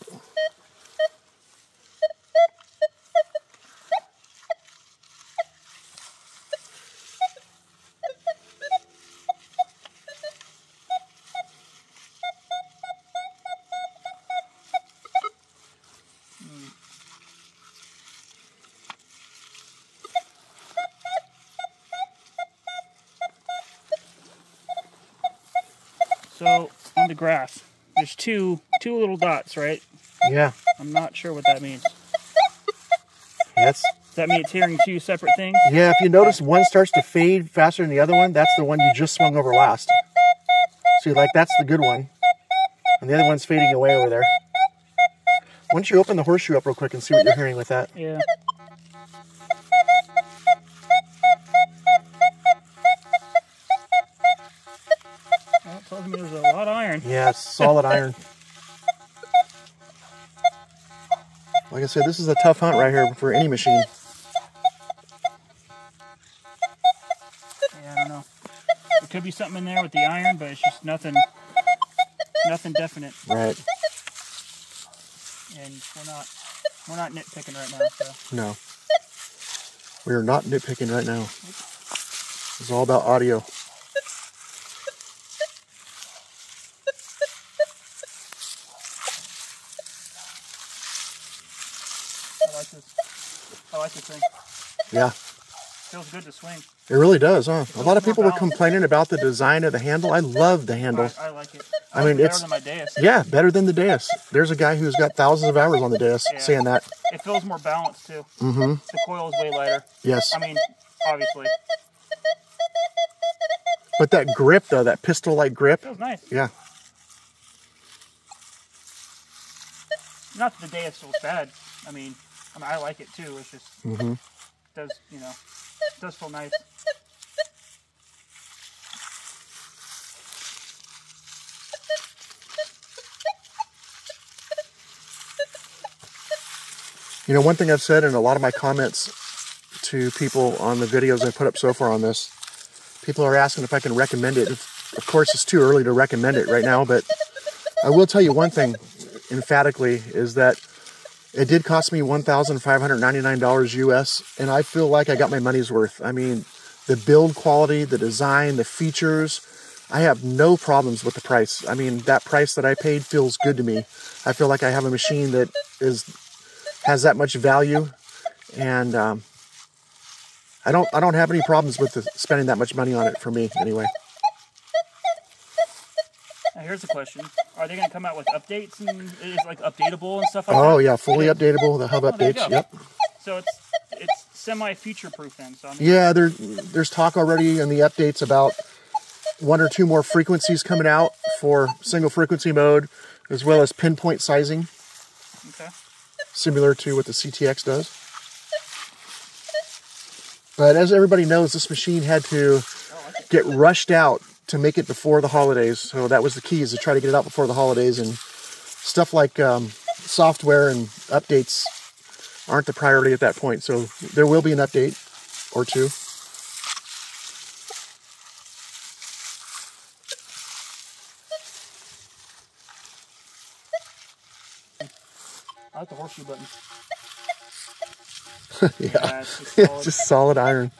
So on the grass, there's two little dots, right? Yeah. I'm not sure what that means. That's. Does that mean it's hearing two separate things? Yeah, if you notice one starts to fade faster than the other one, that's the one you just swung over last. See, like that's the good one. And the other one's fading away over there. Why don't you open the horseshoe up real quick and see what you're hearing with that? Yeah. tells me there's a lot of iron. Yeah, solid iron. Like I said, this is a tough hunt right here for any machine. Yeah, I don't know. There could be something in there with the iron, but it's just nothing definite. Right. And we're not nitpicking right now, so. No. We are not nitpicking right now. It's all about audio. I like this thing. Yeah. Feels good to swing. It really does, huh? A lot of people were complaining about the design of the handle. I love the handle. I like it. I mean, better it's than my Deus. Yeah, better than the Deus. There's a guy who's got thousands of hours on the Deus saying that. It feels more balanced too. Mm-hmm. The coil is way lighter. Yes. I mean, obviously. But that grip, though, that pistol-like grip. Feels nice. Yeah. Not that the Deus feels bad. I mean, I like it too. It's just does feel nice. You know, one thing I've said in a lot of my comments to people on the videos I put up so far on this, people are asking if I can recommend it. Of course, it's too early to recommend it right now, but I will tell you one thing emphatically is that it did cost me $1,599 US, and I feel like I got my money's worth. I mean, the build quality, the design, the features, I have no problems with the price. I mean, that price that I paid feels good to me. I feel like I have a machine that has that much value, and I don't have any problems with spending that much money on it for me anyway. Now here's the question: are they going to come out with updates and is it like updatable and stuff like that? Oh yeah, fully updatable. The hub updates. Yep. So it's semi-future proof then. So I mean, yeah, there's talk already in the updates about 1 or 2 more frequencies coming out for single frequency mode, as well as pinpoint sizing. Okay. Similar to what the CTX does. But as everybody knows, this machine had to get rushed out to make it before the holidays. So that was the key, is to try to get it out before the holidays. And stuff like software and updates aren't the priority at that point. So there will be an update or 2. I like the horseshoe button. Yeah, it's just solid iron.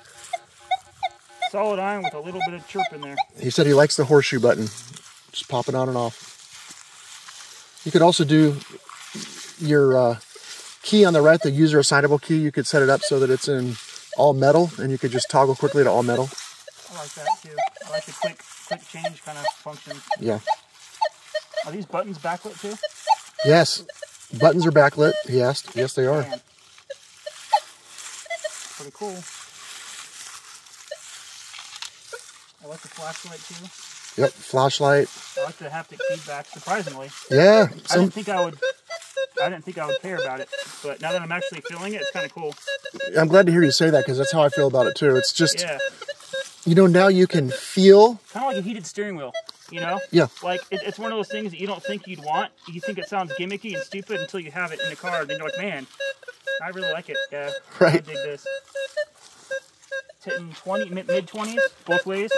Solid iron with a little bit of chirp in there. He said he likes the horseshoe button, just popping on and off. You could also do your key on the right, the user assignable key. You could set it up so that it's in all metal, and you could just toggle quickly to all metal. I like that too. I like the quick change kind of function. Yeah. Are these buttons backlit too? Yes. Buttons are backlit, he asked. Yes, they are. Man. Pretty cool. I like the flashlight too. Yep, flashlight. I like the haptic feedback, surprisingly. Yeah. I didn't think I would care about it, but now that I'm actually feeling it, it's kind of cool. I'm glad to hear you say that, because that's how I feel about it too. It's just, yeah. You know, now you can feel. Kind of like a heated steering wheel, you know? Yeah. Like, it's one of those things that you don't think you'd want. You think it sounds gimmicky and stupid until you have it in the car, and then you're like, man, I really like it. Yeah, right. I dig this. It's hitting mid-20s, both ways.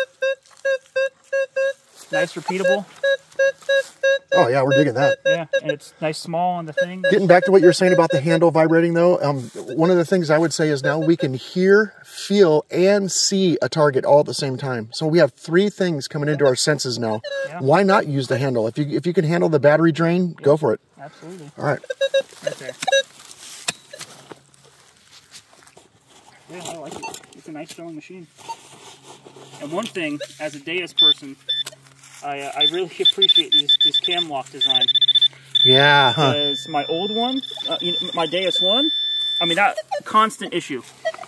Nice, repeatable. Oh yeah, we're digging that. Yeah, and it's nice small on the thing. Getting back to what you were saying about the handle vibrating though, one of the things I would say is now we can hear, feel, and see a target all at the same time. So we have 3 things coming into our senses now. Yeah. Why not use the handle? If you can handle the battery drain, go for it. Absolutely. All right. Right there. Yeah, I like it. It's a nice showing machine. And one thing, as a Deus person, I really appreciate this cam lock design. Yeah, huh. Because my old one, my Deus 1, I mean, that constant issue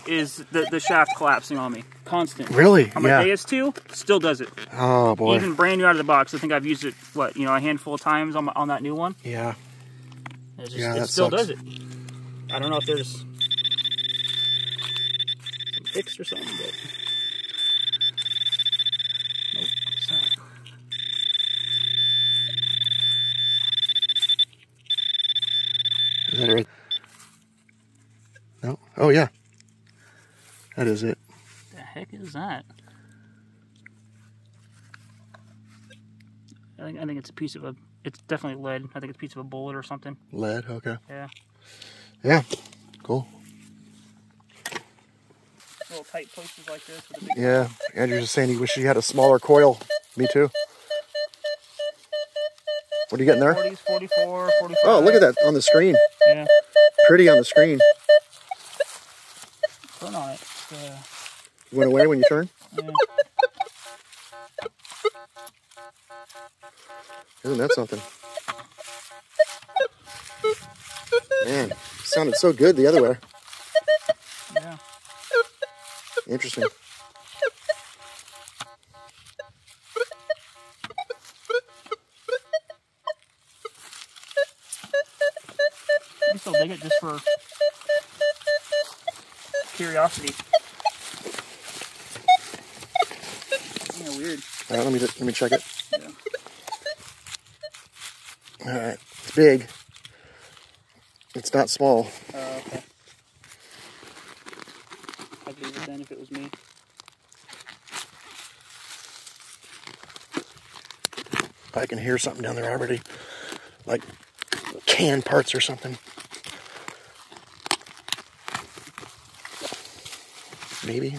is the shaft collapsing on me. Constant. Really? On my Deus 2, still does it. Oh, boy. Even brand new out of the box. I think I've used it, what, a handful of times on that new one. Yeah. It still does it. I don't know if there's some fix or something, but... Nope. What's that? it. No? Oh, yeah. That is it. The heck is that? I think it's a piece of a... It's definitely lead. I think it's a piece of a bullet or something. Lead, okay. Yeah. Yeah, cool. Little tight places like this with a big... Yeah, Andrew's just saying he wishes he had a smaller coil. Me too. What are you getting there? 40s, 44, 45. Oh, look at that on the screen. Yeah. Pretty on the screen. Turn on it. You went away when you turned? Yeah. Isn't that something? Man, sounded so good the other way. Yeah. Interesting. You still dig it just for curiosity. Yeah, weird. All right, let me check it. Yeah. All right, it's big. It's not small. Okay. I'd leave it then if it was me. I can hear something down there already, like can parts or something. Maybe.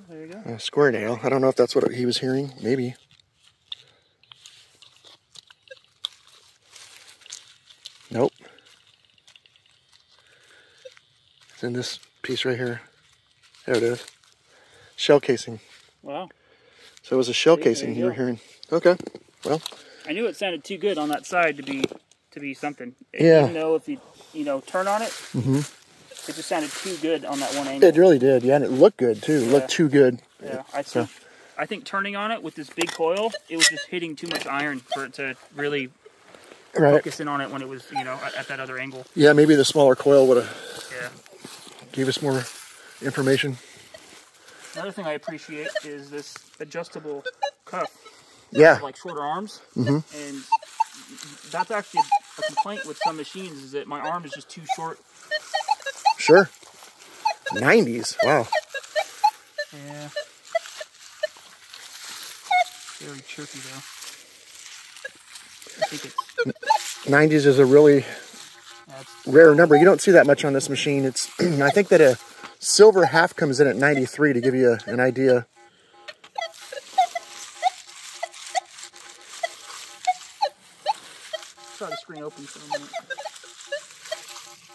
There you go. A square nail. I don't know if that's what he was hearing. Maybe. Nope. It's in this piece right here. There it is. Shell casing. Wow. So it was a shell See, casing there you you were go. hearing. Okay. Well. I knew it sounded too good on that side to be something. Yeah. Even though if you turn on it, Mm-hmm. it just sounded too good on that one angle. It really did. Yeah, and it looked good too. It looked too good. Yeah. I think turning on it with this big coil, it was just hitting too much iron for it to really focus in on it when it was, at that other angle. Yeah, maybe the smaller coil would have gave us more information. Another thing I appreciate is this adjustable cuff. Yeah. Like shorter arms. Mm-hmm. And that's actually a complaint with some machines is that my arm is just too short. Sure. 90s. Wow. Yeah. Very chirpy though. I think it's 90s is a really rare number. You don't see that much on this machine. It's I think that a silver half comes in at 93 to give you an idea. try the screen open for a minute.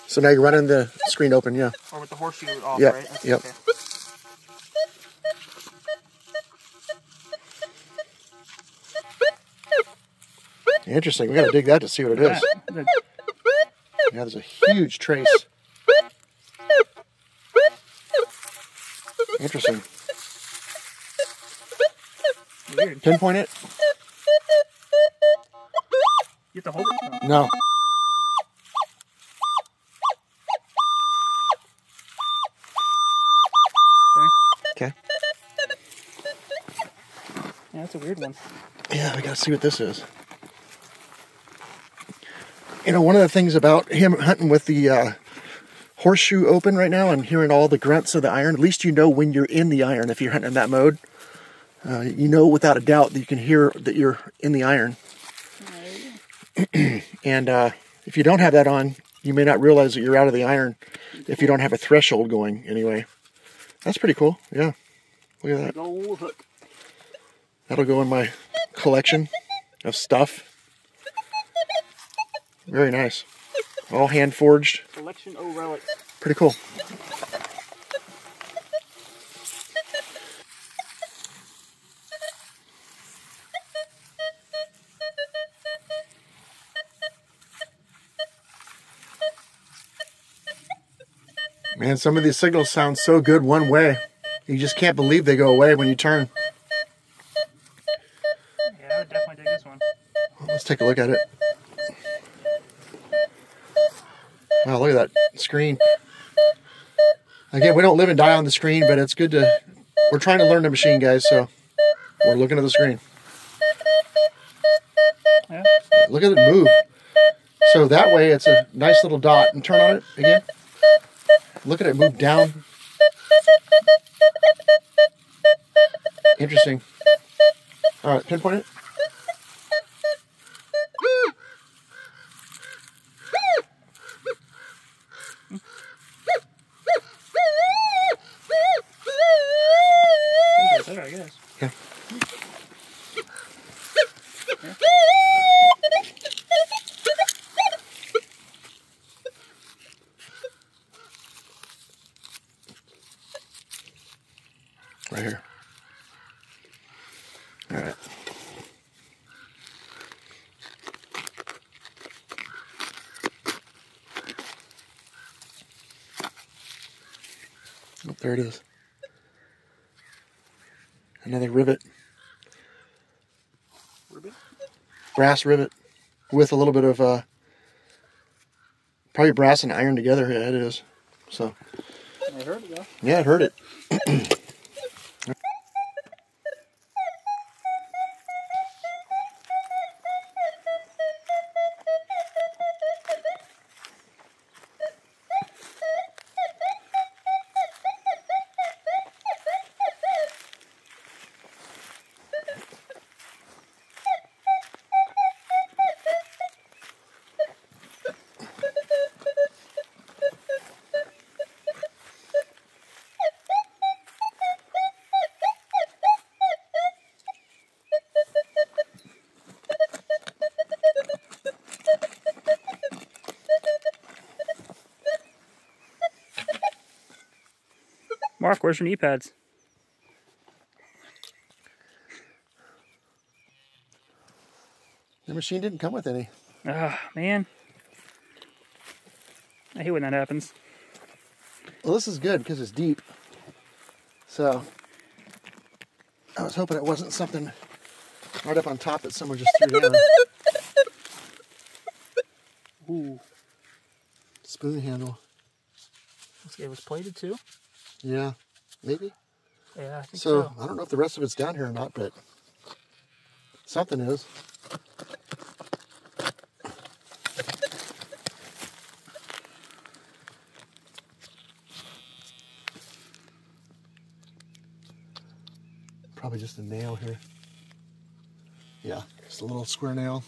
So now you're running the screen open, yeah. Or with the horseshoe off, Yep. right? That's Yep. okay. Interesting. We got to dig that to see what it is. Yeah, there's a huge trace. Interesting. Weird. Pinpoint it? You have to hold it? No. Okay. Yeah, that's a weird one. Yeah, we got to see what this is. You know, one of the things about him hunting with the horseshoe open right now and hearing all the grunts of the iron, at least you know when you're in the iron if you're hunting in that mode. You know without a doubt that you can hear that you're in the iron. And if you don't have that on, you may not realize that you're out of the iron if you don't have a threshold going anyway. That's pretty cool, yeah. Look at that. Gold hook. That'll go in my collection of stuff. Very nice. All hand forged. Collection of relics. Pretty cool. Man, some of these signals sound so good one way. You just can't believe they go away when you turn. Yeah, I would definitely take this one. Let's take a look at it. Wow, look at that screen. Again, we don't live and die on the screen, but it's good to... We're trying to learn the machine, guys, so we're looking at the screen. Yeah. Look at it move. So that way it's a nice little dot. And turn on it again. Look at it move down. Interesting. All right, pinpoint it. There, I guess. Yeah. Right here. All right. Oh, there it is. Another rivet. Rivet? Brass rivet with a little bit of probably brass and iron together. Yeah, it is. So. I heard it though. Yeah, it heard it. Mark, where's your knee pads? The machine didn't come with any. Ah, man. I hate when that happens. Well, this is good because it's deep. So, I was hoping it wasn't something right up on top that someone just threw down. Ooh. Spoon handle. It was plated too? Yeah, maybe. Yeah, I think So, I don't know if the rest of it's down here or not, but something is. Probably just a nail here. Yeah, just a little square nail.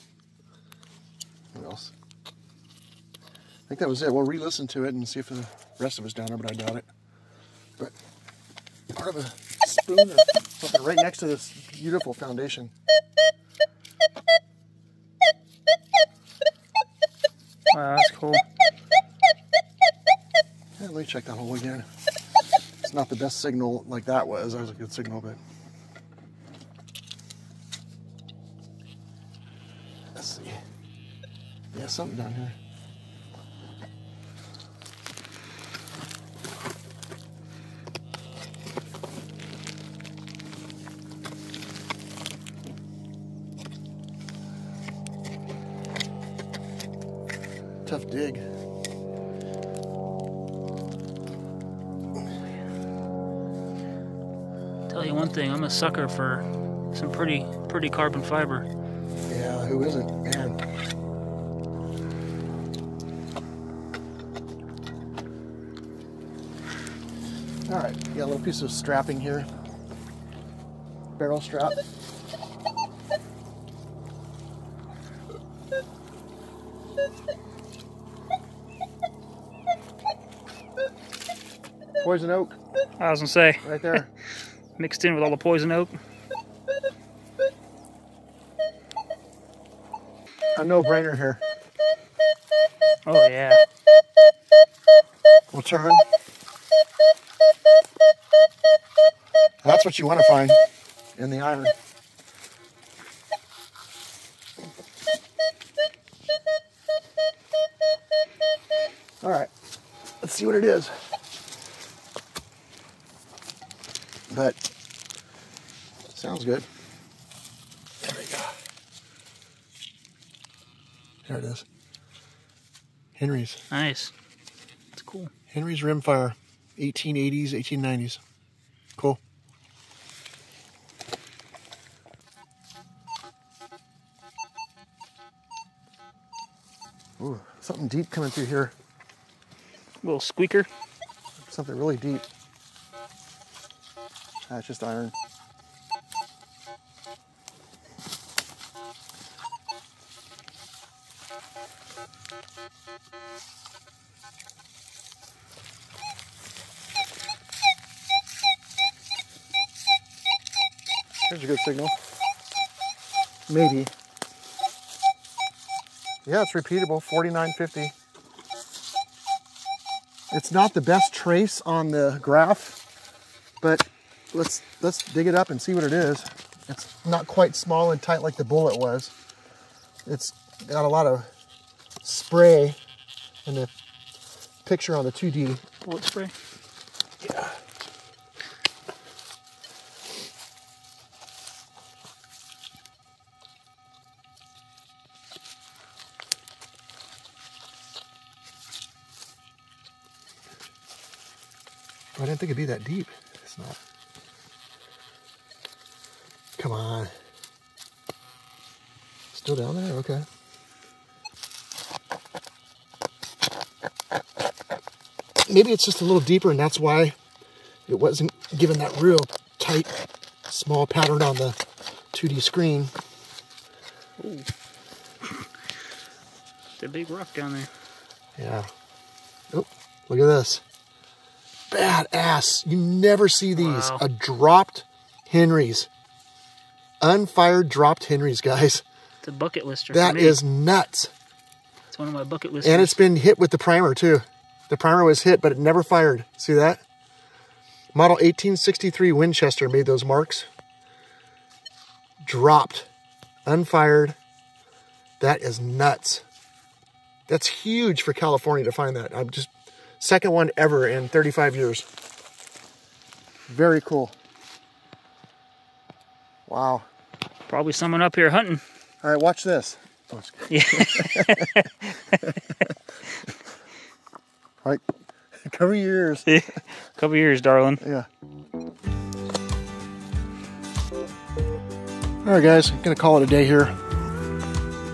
What else? I think that was it. We'll re-listen to it and see if the rest of it's down there, but I doubt it. But part of a spoon or something right next to this beautiful foundation. Wow, that's cool. Yeah, let me check that hole again. It's not the best signal like that was. That was a good signal, but let's see. Yeah, something down here. Tough dig. Tell you one thing, I'm a sucker for some pretty carbon fiber. Yeah, who isn't, man? All right, got a little piece of strapping here. Barrel strap. Poison oak. I was gonna say, Right there. mixed in with all the poison oak. A no-brainer here. Oh yeah. We'll turn. That's what you want to find in the iron. All right, let's see what it is. But sounds good. There we go. There it is. Henry's. Nice. It's cool. Henry's rimfire, 1880s, 1890s. Cool. Ooh, something deep coming through here. A little squeaker. Something really deep. That's just iron. There's a good signal. Maybe. Yeah, it's repeatable, 4950. It's not the best trace on the graph, but let's dig it up and see what it is. It's not quite small and tight like the bullet was. It's got a lot of spray in the picture on the 2D. Bullet spray? Yeah. I didn't think it'd be that deep. It's not. Come on. Still down there? Okay. Maybe it's just a little deeper and that's why it wasn't given that real tight, small pattern on the 2D screen. Ooh. It's a big rock down there. Yeah. Oh, look at this. Badass. You never see these. Wow. A dropped Henry's. Unfired dropped Henry's, guys. It's a bucket lister. That is nuts. It's one of my bucket listers. And it's been hit with the primer too. The primer was hit, but it never fired. See that? Model 1863 Winchester made those marks. Dropped. Unfired. That is nuts. That's huge for California to find that. I'm just... Second one ever in 35 years. Very cool. Wow. Probably someone up here hunting. All right, watch this. Oh, yeah. All right, cover your ears. Cover your ears, darling. Yeah. All right, guys, I'm gonna call it a day here.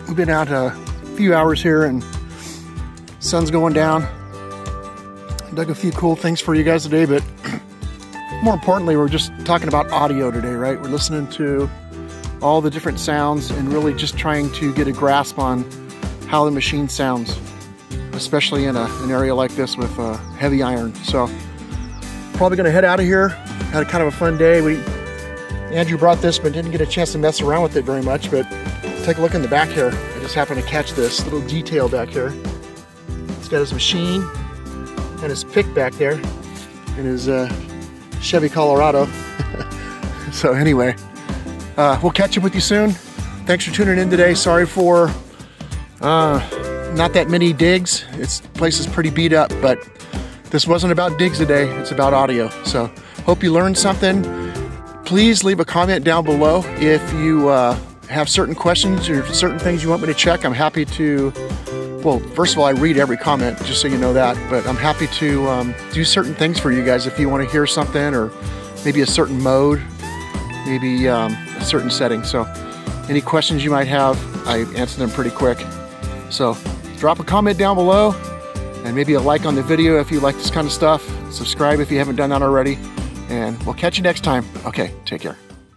We've been out a few hours here and sun's going down. Dug a few cool things for you guys today, but more importantly, we're just talking about audio today, right? We're listening to all the different sounds and really just trying to get a grasp on how the machine sounds, especially in an area like this with heavy iron. So probably gonna head out of here. Had a kind of a fun day. Andrew brought this, but didn't get a chance to mess around with it very much, but take a look in the back here. I just happened to catch this little detail back here. It's got his machine and his pick back there in his Chevy Colorado. So anyway, we'll catch up with you soon. Thanks for tuning in today. Sorry for not that many digs. This place is pretty beat up, but this wasn't about digs today. It's about audio. So hope you learned something. Please leave a comment down below if you have certain questions or certain things you want me to check. I'm happy to. Well, first of all, I read every comment, just so you know that, but I'm happy to do certain things for you guys if you want to hear something, or maybe a certain mode, maybe a certain setting. So any questions you might have, I answer them pretty quick. So drop a comment down below, and maybe a like on the video if you like this kind of stuff. Subscribe if you haven't done that already, and we'll catch you next time. Okay, take care.